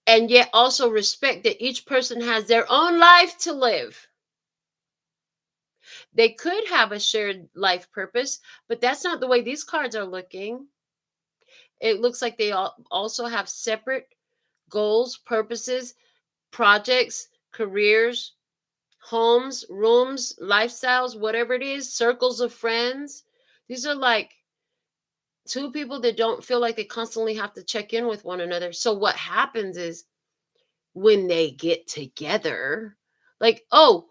and yet also respect that each person has their own life to live. They could have a shared life purpose, but that's not the way these cards are looking. It looks like they also have separate goals, purposes, projects, careers, homes, rooms, lifestyles, whatever it is, circles of friends. These are like two people that don't feel like they constantly have to check in with one another. So what happens is when they get together, like, oh,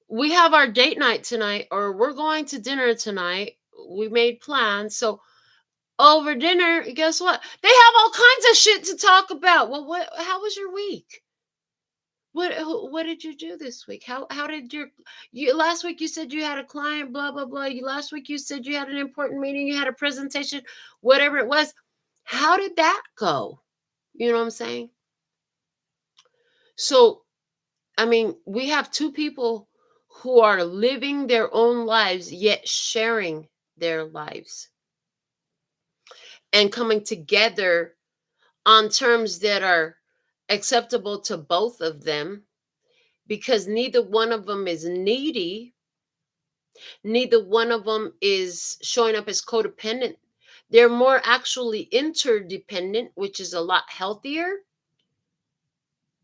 we have our date night tonight, or we're going to dinner tonight. We made plans. So over dinner, guess what? They have all kinds of shit to talk about. Well, how was your week? What did you do this week? How did you last week you said you had a client, blah blah blah. You last week you said you had an important meeting, you had a presentation, whatever it was. How did that go? You know what I'm saying? So, I mean, we have two people who are living their own lives yet sharing their lives and coming together on terms that are acceptable to both of them, because neither one of them is needy. Neither one of them is showing up as codependent. They're more actually interdependent, which is a lot healthier.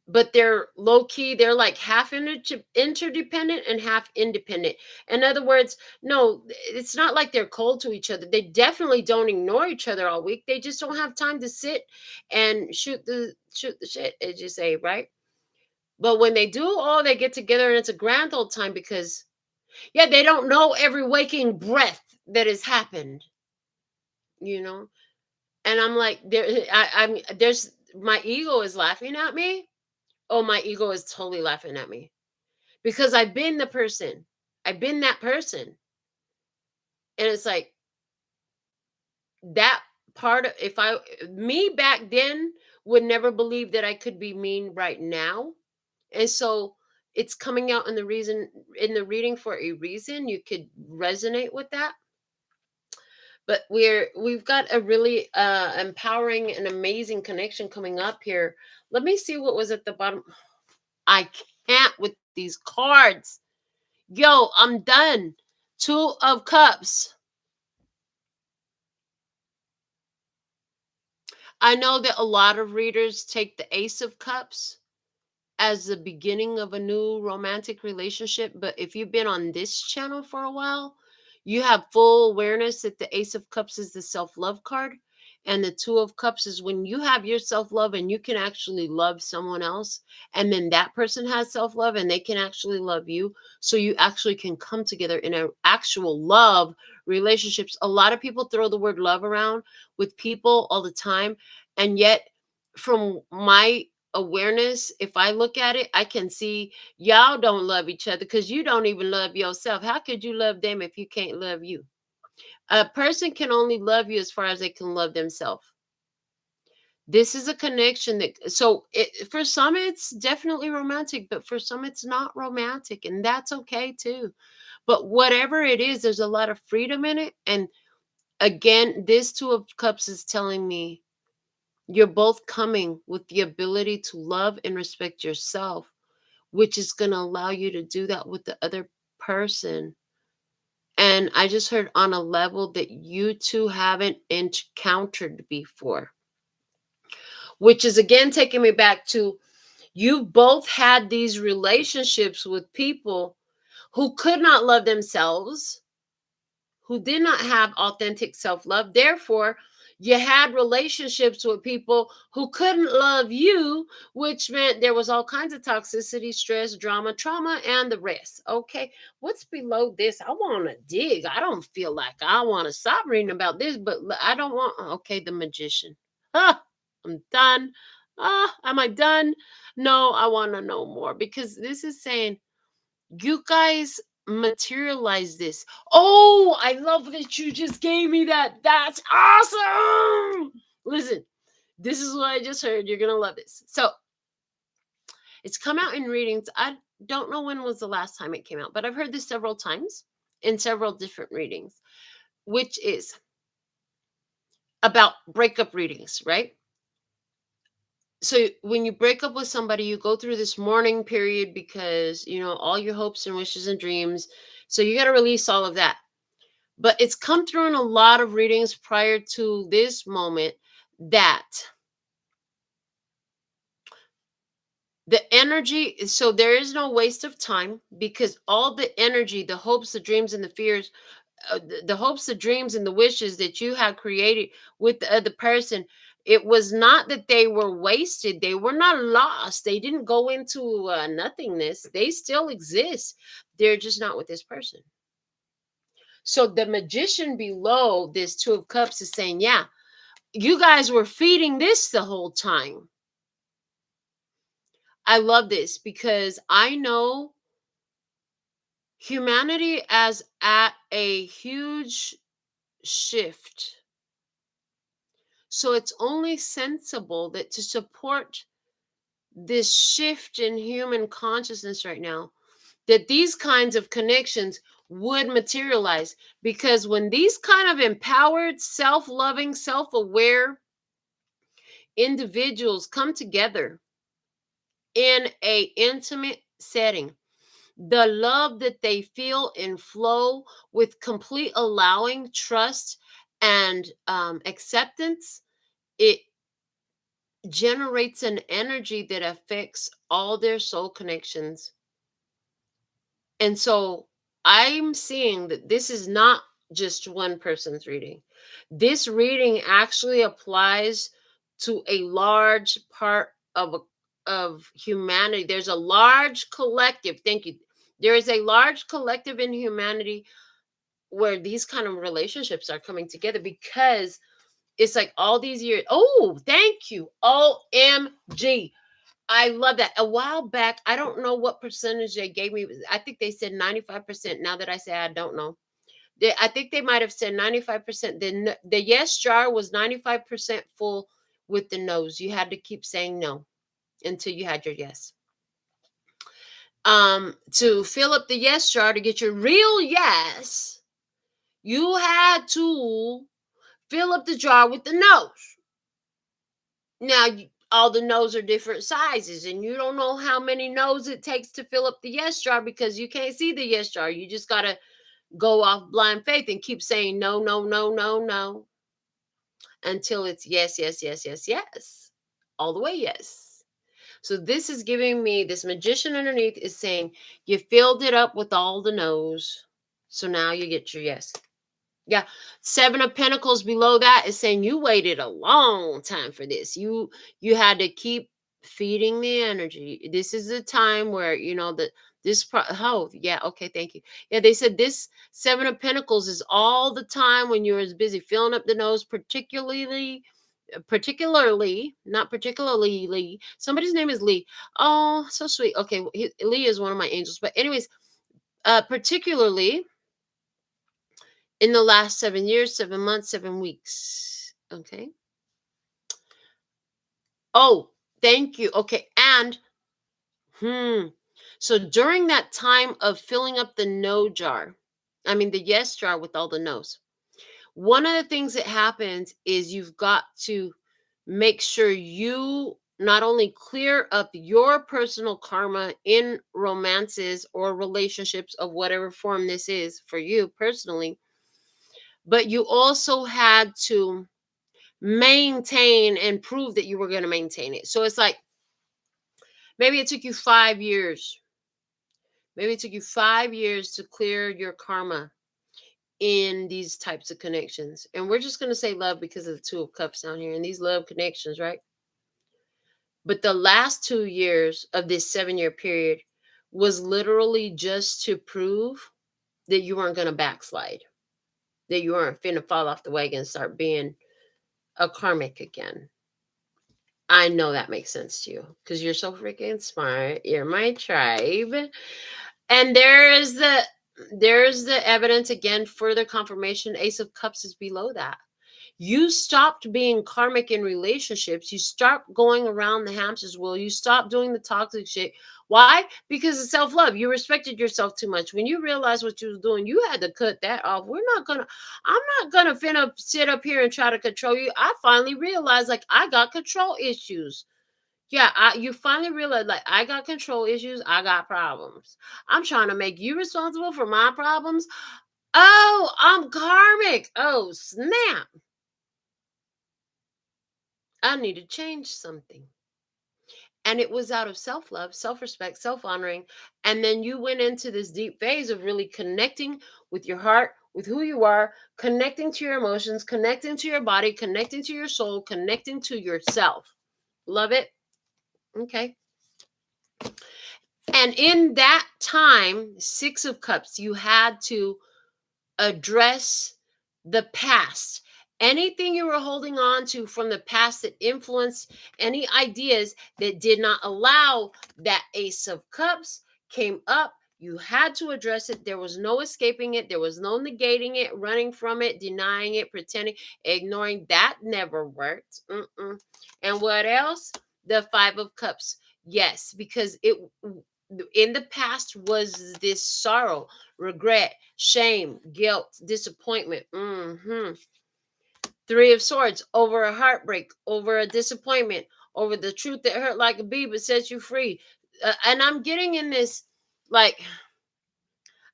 But they're low key, they're like half interdependent and half independent. In other words, no, it's not like they're cold to each other. They definitely don't ignore each other all week. They just don't have time to sit and shoot the shit, as you say, right? But when they do, oh, they get together and it's a grand old time, because yeah, they don't know every waking breath that has happened, you know. And I'm like, there's my ego is laughing at me. Oh, my ego is totally laughing at me, because I've been the person. I've been that person. And it's like that part of, if I me back then would never believe that I could be mean right now. And so it's coming out in the reading for a reason. You could resonate with that. But we've got a really empowering and amazing connection coming up here. Let me see what was at the bottom. I can't with these cards. Yo, I'm done. 2 of Cups. I know that a lot of readers take the Ace of Cups as the beginning of a new romantic relationship. But if you've been on this channel for a while, you have full awareness that the Ace of Cups is the self-love card. And the 2 of Cups is when you have your self-love and you can actually love someone else. And then that person has self-love and they can actually love you. So you actually can come together in an actual love relationships. A lot of people throw the word love around with people all the time. And yet, from my awareness, if I look at it, I can see y'all don't love each other because you don't even love yourself. How could you love them if you can't love you? A person can only love you as far as they can love themselves. This is a connection that, so for some it's definitely romantic, but for some it's not romantic, and that's okay too. But whatever it is, there's a lot of freedom in it. And again, this 2 of Cups is telling me you're both coming with the ability to love and respect yourself, which is going to allow you to do that with the other person. And I just heard on a level that you two haven't encountered before, which is again taking me back to you both had these relationships with people who could not love themselves, who did not have authentic self-love. Therefore, you had relationships with people who couldn't love you, which meant there was all kinds of toxicity, stress, drama, trauma, and the rest. Okay, what's below this? I want to dig. I don't feel like I want to stop reading about this, but I don't want. Okay, the Magician. Ah, I'm done. Am I done? No, I want to know more, because this is saying you guys materialize this. Oh, I love that you just gave me that. That's awesome. Listen, this is what I just heard. You're going to love this. So it's come out in readings. I don't know when was the last time it came out, but I've heard this several times in several different readings, which is about breakup readings, right? So when you break up with somebody, you go through this mourning period because, all your hopes and wishes and dreams. So you got to release all of that. But it's come through in a lot of readings prior to this moment that the energy, so there is no waste of time, because all the energy, the hopes, the dreams, and the fears, the hopes, the dreams, and the wishes that you have created with the other person, it was not that they were wasted. They were not lost. They didn't go into nothingness. They still exist. They're just not with this person. So the Magician below this 2 of Cups is saying, yeah, you guys were feeding this the whole time. I love this because I know humanity as at a huge shift. So it's only sensible that to support this shift in human consciousness right now, that these kinds of connections would materialize. Because when these kind of empowered, self-loving, self-aware individuals come together in a intimate setting, the love that they feel in flow with complete allowing, trust, and acceptance, it generates an energy that affects all their soul connections. And so I'm seeing that this is not just one person's reading. This reading actually applies to a large part of humanity. There's a large collective. Thank you. There is a large collective in humanity where these kind of relationships are coming together, because it's like all these years. Oh, thank you. OMG. I love that. A while back, I don't know what percentage they gave me. I think they said 95%. Now that I say I don't know. I think they might have said 95%. The yes jar was 95% full with the no's. You had to keep saying no until you had your yes. To fill up the yes jar to get your real yes, you had to fill up the jar with the no's. Now, all the no's are different sizes, and you don't know how many no's it takes to fill up the yes jar because you can't see the yes jar. You just got to go off blind faith and keep saying no, no, no, no, no until it's yes, yes, yes, yes, yes. All the way yes. So this is giving me, this magician underneath is saying you filled it up with all the no's. So now you get your yes. Yeah. 7 of Pentacles below that is saying you waited a long time for this. You had to keep feeding the energy. This is a time where, oh, yeah, okay, thank you. Yeah, they said this 7 of Pentacles is all the time when you're as busy filling up the nose, not particularly Lee. Somebody's name is Lee. Oh, so sweet. Okay, Lee is one of my angels. But anyways, particularly in the last 7 years, 7 months, 7 weeks. Okay. Oh, thank you. Okay. And, so during that time of filling up the the yes jar with all the no's, one of the things that happens is you've got to make sure you not only clear up your personal karma in romances or relationships of whatever form this is for you personally, but you also had to maintain and prove that you were going to maintain it. So it's like maybe it took you 5 years. Maybe it took you 5 years to clear your karma in these types of connections. And we're just going to say love because of the 2 of Cups down here and these love connections, right? But the last 2 years of this 7-year period was literally just to prove that you weren't going to backslide, that you weren't finna fall off the wagon and start being a karmic again. I know that makes sense to you because you're so freaking smart. You're my tribe. And there's the evidence again, further confirmation. Ace of Cups is below that. You stopped being karmic in relationships. You stopped going around the hamster's wheel. You stopped doing the toxic shit. Why? Because of self-love. You respected yourself too much. When you realized what you was doing, you had to cut that off. I'm not gonna finna sit up here and try to control you. I finally realized like I got control issues. Yeah, you finally realize like I got control issues. I got problems. I'm trying to make you responsible for my problems. Oh, I'm karmic. Oh, snap. I need to change something. And it was out of self-love, self-respect, self-honoring. And then you went into this deep phase of really connecting with your heart, with who you are, connecting to your emotions, connecting to your body, connecting to your soul, connecting to yourself. Love it? Okay. And in that time, 6 of Cups, you had to address the past. Anything you were holding on to from the past that influenced any ideas that did not allow that Ace of Cups came up. You had to address it. There was no escaping it. There was no negating it, running from it, denying it, pretending, ignoring. That never worked. And what else? The 5 of Cups. Yes, because it in the past was this sorrow, regret, shame, guilt, disappointment. 3 of Swords, over a heartbreak, over a disappointment, over the truth that hurt like a bee but sets you free. And I'm getting in this, like,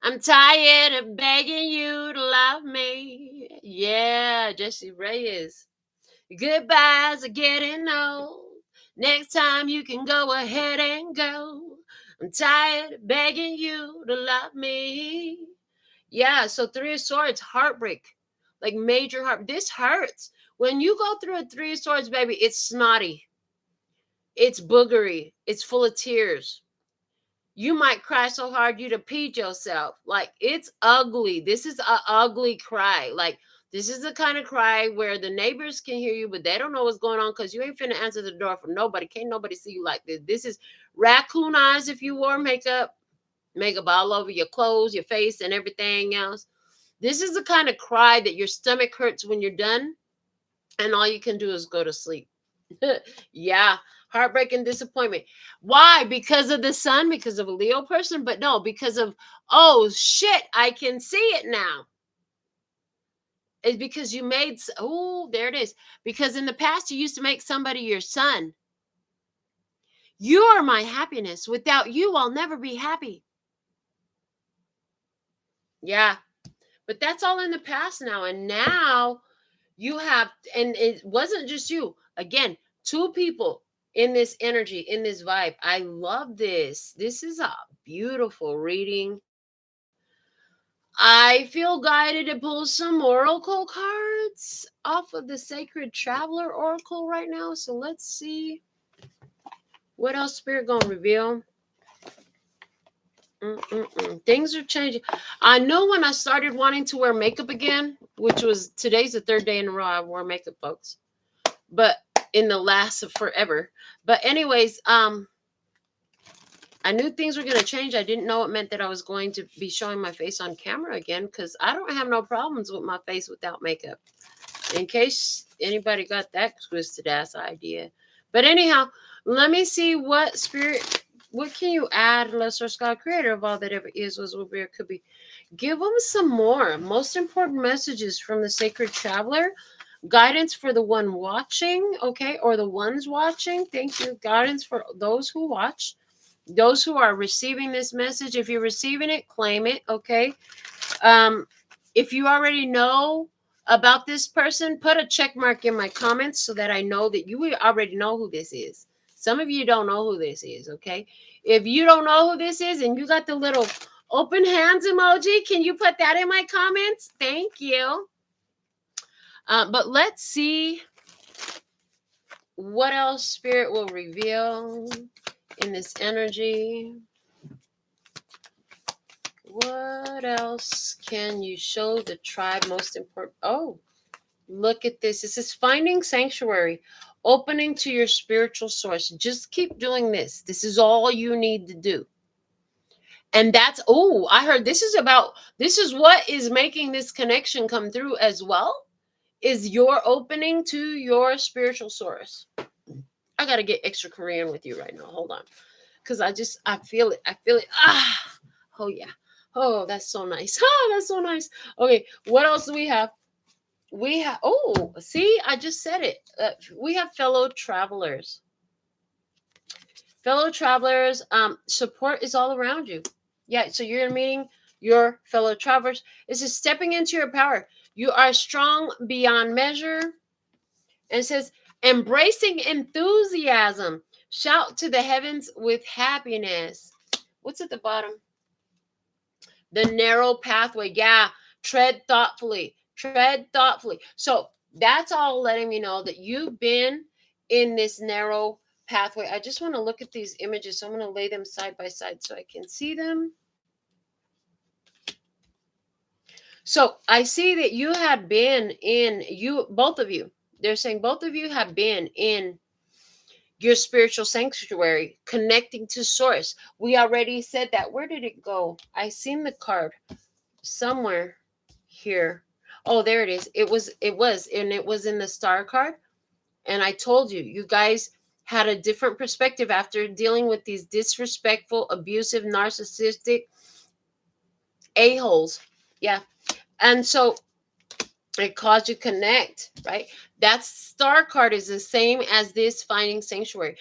I'm tired of begging you to love me. Yeah, Jesse Reyes. Goodbyes are getting old. Next time you can go ahead and go. I'm tired of begging you to love me. Yeah, so 3 of Swords, heartbreak. Like major heart. This hurts. When you go through a 3 of Swords, baby, it's snotty. It's boogery. It's full of tears. You might cry so hard you'd have peed yourself. Like, it's ugly. This is an ugly cry. Like, this is the kind of cry where the neighbors can hear you, but they don't know what's going on because you ain't finna answer the door for nobody. Can't nobody see you like this. This is raccoon eyes if you wore makeup all over your clothes, your face, and everything else. This is the kind of cry that your stomach hurts when you're done, and all you can do is go to sleep. Yeah, Heartbreak and disappointment. Why? Because of the sun, because of a Leo person? But no, because of, oh shit, I can see it now. It's because you made, oh, there it is. Because in the past, you used to make somebody your son. You are my happiness. Without you, I'll never be happy. Yeah. But that's all in the past now. And now you have, and it wasn't just you. Again, two people in this energy, in this vibe. I love this. This is a beautiful reading. I feel guided to pull some oracle cards off of the Sacred Traveler Oracle right now. So let's see what else Spirit gonna reveal. Things are changing. I know when I started wanting to wear makeup again, which was today's the third day in a row I wore makeup, folks. But in the last of forever. But anyways, I knew things were going to change. I didn't know it meant that I was going to be showing my face on camera again, because I don't have no problems with my face without makeup. In case anybody got that twisted ass idea. But anyhow, let me see what Spirit, what can you add, Lesser God, creator of all that ever is, was, will be, or could be. Give them some more. Most important messages from the Sacred Traveler. Guidance for the one watching, okay, or the ones watching. Thank you. Guidance for those who watch. Those who are receiving this message, if you're receiving it, claim it, okay? If you already know about this person, put a check mark in my comments so that I know that you already know who this is. Some of you don't know who this is, okay? If you don't know who this is and you got the little open hands emoji, can you put that in my comments? Thank you. But let's see what else Spirit will reveal in this energy. What else can you show the tribe most important? Oh, look at this. This is finding sanctuary, opening to your spiritual source. Just keep doing this. This is all you need to do. And that's, oh, I heard this is what is making this connection come through as well, is your opening to your spiritual source. I got to get extra Korean with you right now. Hold on. Because I feel it. I feel it. Ah, oh yeah. Oh, that's so nice. Oh, that's so nice. Okay, what else do we have? We have, oh, see, I just said it. We have fellow travelers. Fellow travelers, support is all around you. Yeah, so you're meeting your fellow travelers. This is stepping into your power. You are strong beyond measure. And it says, embracing enthusiasm. Shout to the heavens with happiness. What's at the bottom? The narrow pathway. Yeah, tread thoughtfully. Tread thoughtfully. So that's all letting me know that you've been in this narrow pathway. I just want to look at these images. So I'm going to lay them side by side so I can see them. So I see that you had been in, both of you, they're saying both of you have been in your spiritual sanctuary, connecting to source. We already said that. Where did it go? I seen the card somewhere here. Oh, there it is. It was, and it was in the star card. And I told you, you guys had a different perspective after dealing with these disrespectful, abusive, narcissistic a-holes. Yeah. And so it caused you to connect, right? That star card is the same as this finding sanctuary.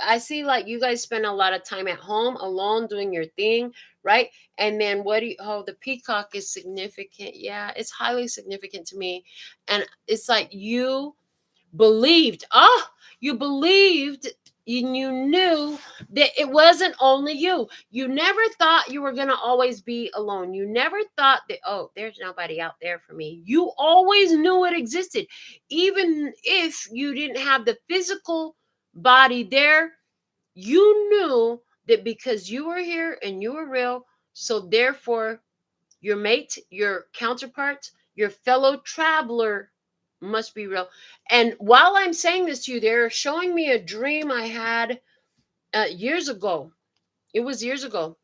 I see like you guys spend a lot of time at home alone doing your thing, right? And then the peacock is significant. Yeah, it's highly significant to me. And it's like you believed, and you knew that it wasn't only you. You never thought you were going to always be alone. You never thought that, oh, there's nobody out there for me. You always knew it existed. Even if you didn't have the physical body there, you knew that because you were here and you were real, so therefore your mate, your counterpart, your fellow traveler must be real. And while I'm saying this to you, they're showing me a dream I had years ago. It was years ago.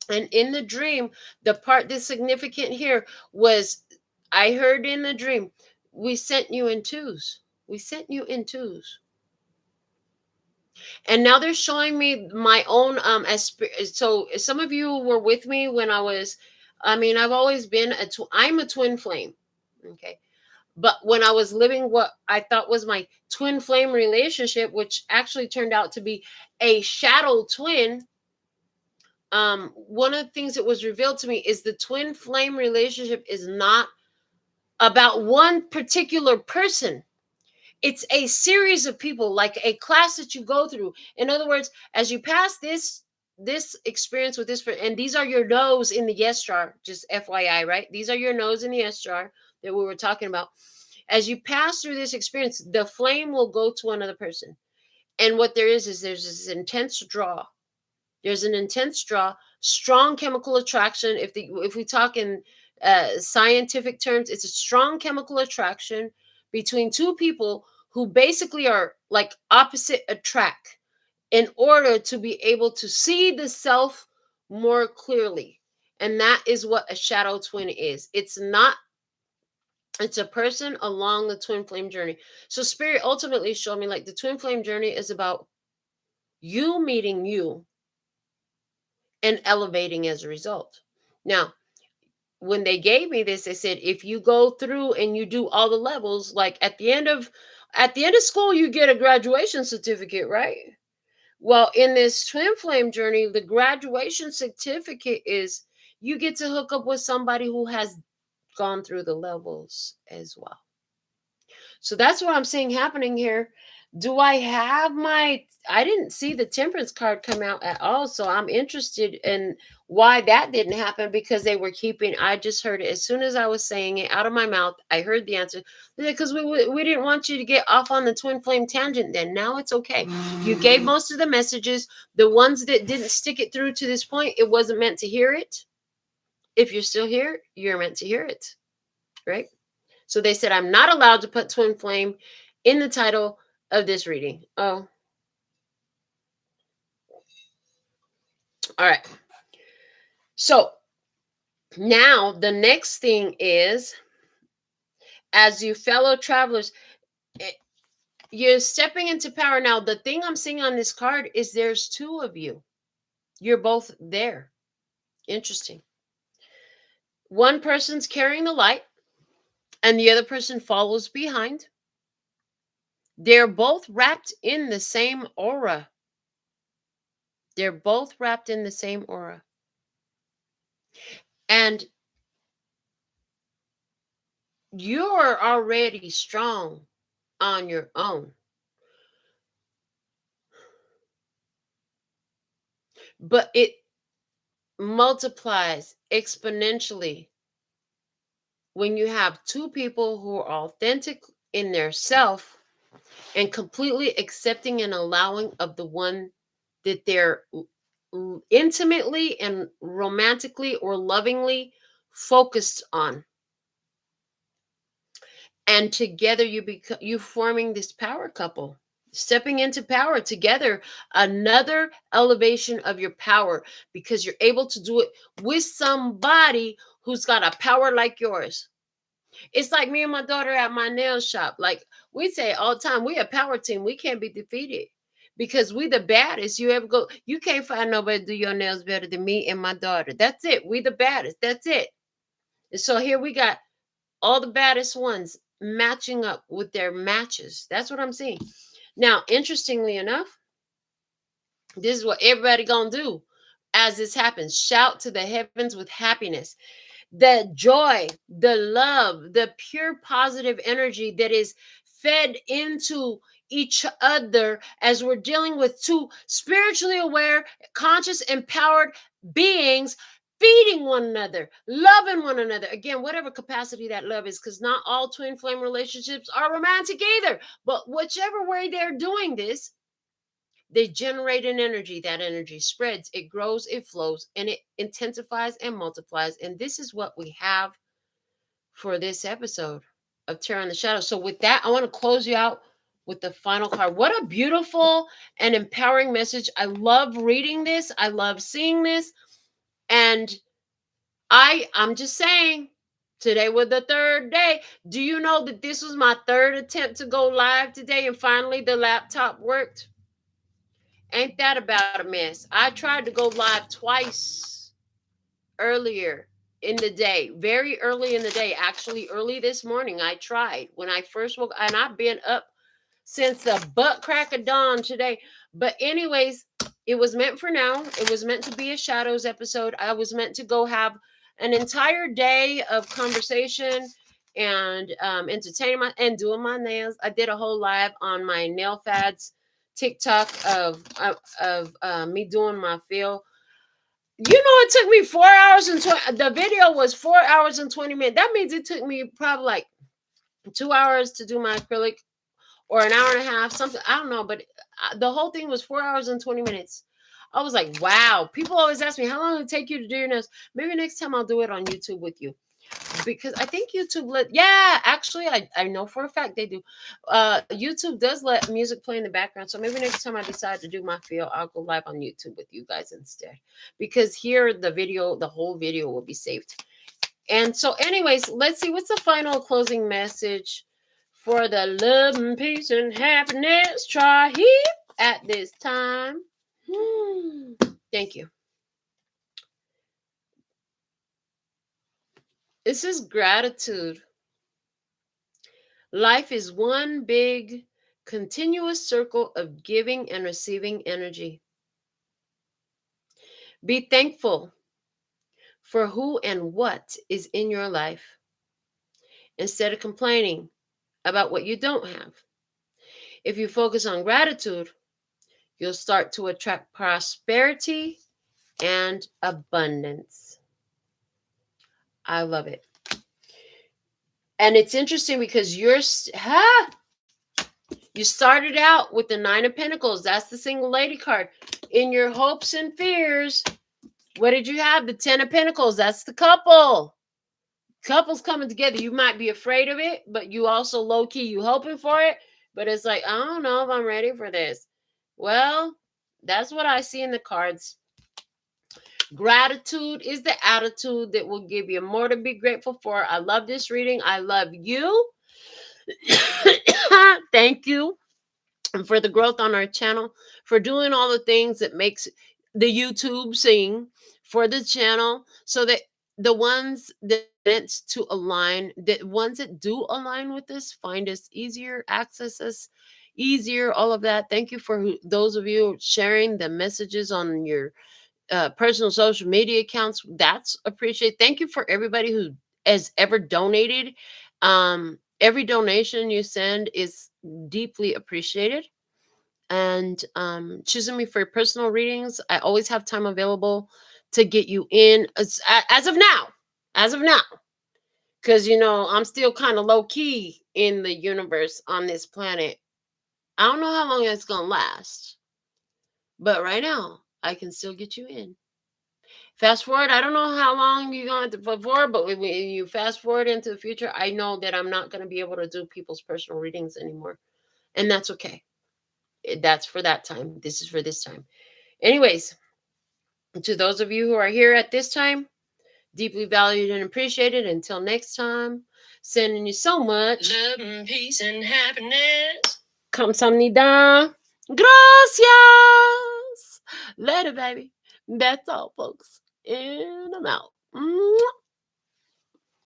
And in the dream, the part that's significant here was, I heard in the dream, we sent you in twos. We sent you in twos. And now they're showing me my own so some of you were with me when I've always been I'm a twin flame. Okay. But when I was living what I thought was my twin flame relationship, which actually turned out to be a shadow twin, one of the things that was revealed to me is the twin flame relationship is not about one particular person. It's a series of people, like a class that you go through. In other words, as you pass this experience with this, and these are your no's in the yes jar, just FYI, right? These are your no's in the yes jar that we were talking about. As you pass through this experience, the flame will go to another person. And what there is there's this intense draw. There's an intense draw, strong chemical attraction. If we talk in scientific terms, it's a strong chemical attraction between two people who basically are like opposite attract in order to be able to see the self more clearly. And that is what a shadow twin is. It's a person along the twin flame journey. So spirit ultimately showed me like the twin flame journey is about you meeting you and elevating as a result. Now, when they gave me this, they said if you go through and you do all the levels, like at the end of school, you get a graduation certificate, right? Well, in this twin flame journey, the graduation certificate is you get to hook up with somebody who has gone through the levels as well. So that's what I'm seeing happening here. Do I have I didn't see the temperance card come out at all. So I'm interested in why that didn't happen, because they were I just heard it. As soon as I was saying it out of my mouth, I heard the answer. Because we didn't want you to get off on the twin flame tangent then. Now it's okay. You gave most of the messages. The ones that didn't stick it through to this point, it wasn't meant to hear it. If you're still here, you're meant to hear it. Right? So they said, I'm not allowed to put twin flame in the title of this reading. Oh. All right. So now the next thing is, as you fellow travelers, you're stepping into power. Now, the thing I'm seeing on this card is there's two of you. You're both there. Interesting. One person's carrying the light and the other person follows behind. They're both wrapped in the same aura. They're both wrapped in the same aura. And you're already strong on your own. But it multiplies exponentially when you have two people who are authentic in their self and completely accepting and allowing of the one that they're intimately and romantically or lovingly focused on. And together you forming this power couple, stepping into power together, another elevation of your power, because you're able to do it with somebody who's got a power like yours. It's like me and my daughter at my nail shop. Like we say all the time, we a power team. We can't be defeated because we the baddest you ever go. You can't find nobody to do your nails better than me and my daughter. That's it. We the baddest. That's it. And so here we got all the baddest ones matching up with their matches. That's what I'm seeing. Now, interestingly enough, this is what everybody gonna do as this happens. Shout to the heavens with happiness. The joy, the love, the pure positive energy that is fed into each other as we're dealing with two spiritually aware, conscious, empowered beings feeding one another, loving one another. Again, whatever capacity that love is, because not all twin flame relationships are romantic either. But whichever way they're doing this, they generate an energy. That energy spreads, it grows, it flows, and it intensifies and multiplies. And this is what we have for this episode of Tarot in the Shadows. So with that, I want to close you out with the final card. What a beautiful and empowering message. I love reading this. I love seeing this. And I'm just saying, today was the third day. Do you know that this was my third attempt to go live today, and finally the laptop worked? Ain't that about a mess? I tried to go live twice earlier in the day, very early in the day, actually early this morning. I tried when I first woke, and I've been up since the butt crack of dawn today. But anyways, it was meant for now. It was meant to be a shadows episode. I was meant to go have an entire day of conversation and entertainment and doing my nails. I did a whole live on my nailfads TikTok of me doing my feel. You know, it took me 4 hours and 20. The video was 4 hours and 20 minutes. That means it took me probably like 2 hours to do my acrylic, or an hour and a half, something. I don't know, but the whole thing was 4 hours and 20 minutes. I was like, wow. People always ask me, how long did it take you to do your nails? Maybe next time I'll do it on YouTube with you. Because I think YouTube actually, I know for a fact they do. YouTube does let music play in the background. So maybe next time I decide to do my feel, I'll go live on YouTube with you guys instead. Because here the whole video will be saved. And so anyways, let's see, what's the final closing message for the love and peace and happiness try here at this time. Thank you. This is gratitude. Life is one big, continuous circle of giving and receiving energy. Be thankful for who and what is in your life instead of complaining about what you don't have. If you focus on gratitude, you'll start to attract prosperity and abundance. I love it. And it's interesting because you started out with the Nine of Pentacles. That's the single lady card. In your hopes and fears, what did you have? The Ten of Pentacles. That's the couple. Couples coming together. You might be afraid of it, but you also low-key, you hoping for it. But it's like, I don't know if I'm ready for this. Well, that's what I see in the cards. Gratitude is the attitude that will give you more to be grateful for. I love this reading. I love you. Thank you for the growth on our channel, for doing all the things that makes the YouTube sing for the channel, so that the ones that it's to align, the ones that do align with us, find us easier, access us easier, all of that. Thank you for those of you sharing the messages on your personal social media accounts. That's appreciated. Thank you for everybody who has ever donated. Every donation you send is deeply appreciated. And choosing me for personal readings, I always have time available to get you in as of now, because I'm still kind of low key in the universe on this planet. I don't know how long it's gonna last, but right now I can still get you in. Fast forward, I don't know how long you're going to fast forward, but when you fast forward into the future, I know that I'm not going to be able to do people's personal readings anymore. And that's okay. That's for that time. This is for this time. Anyways, to those of you who are here at this time, deeply valued and appreciated. Until next time, sending you so much love and peace and happiness. Kamsamnida. Gracias. Later, baby. That's all, folks. And I'm out.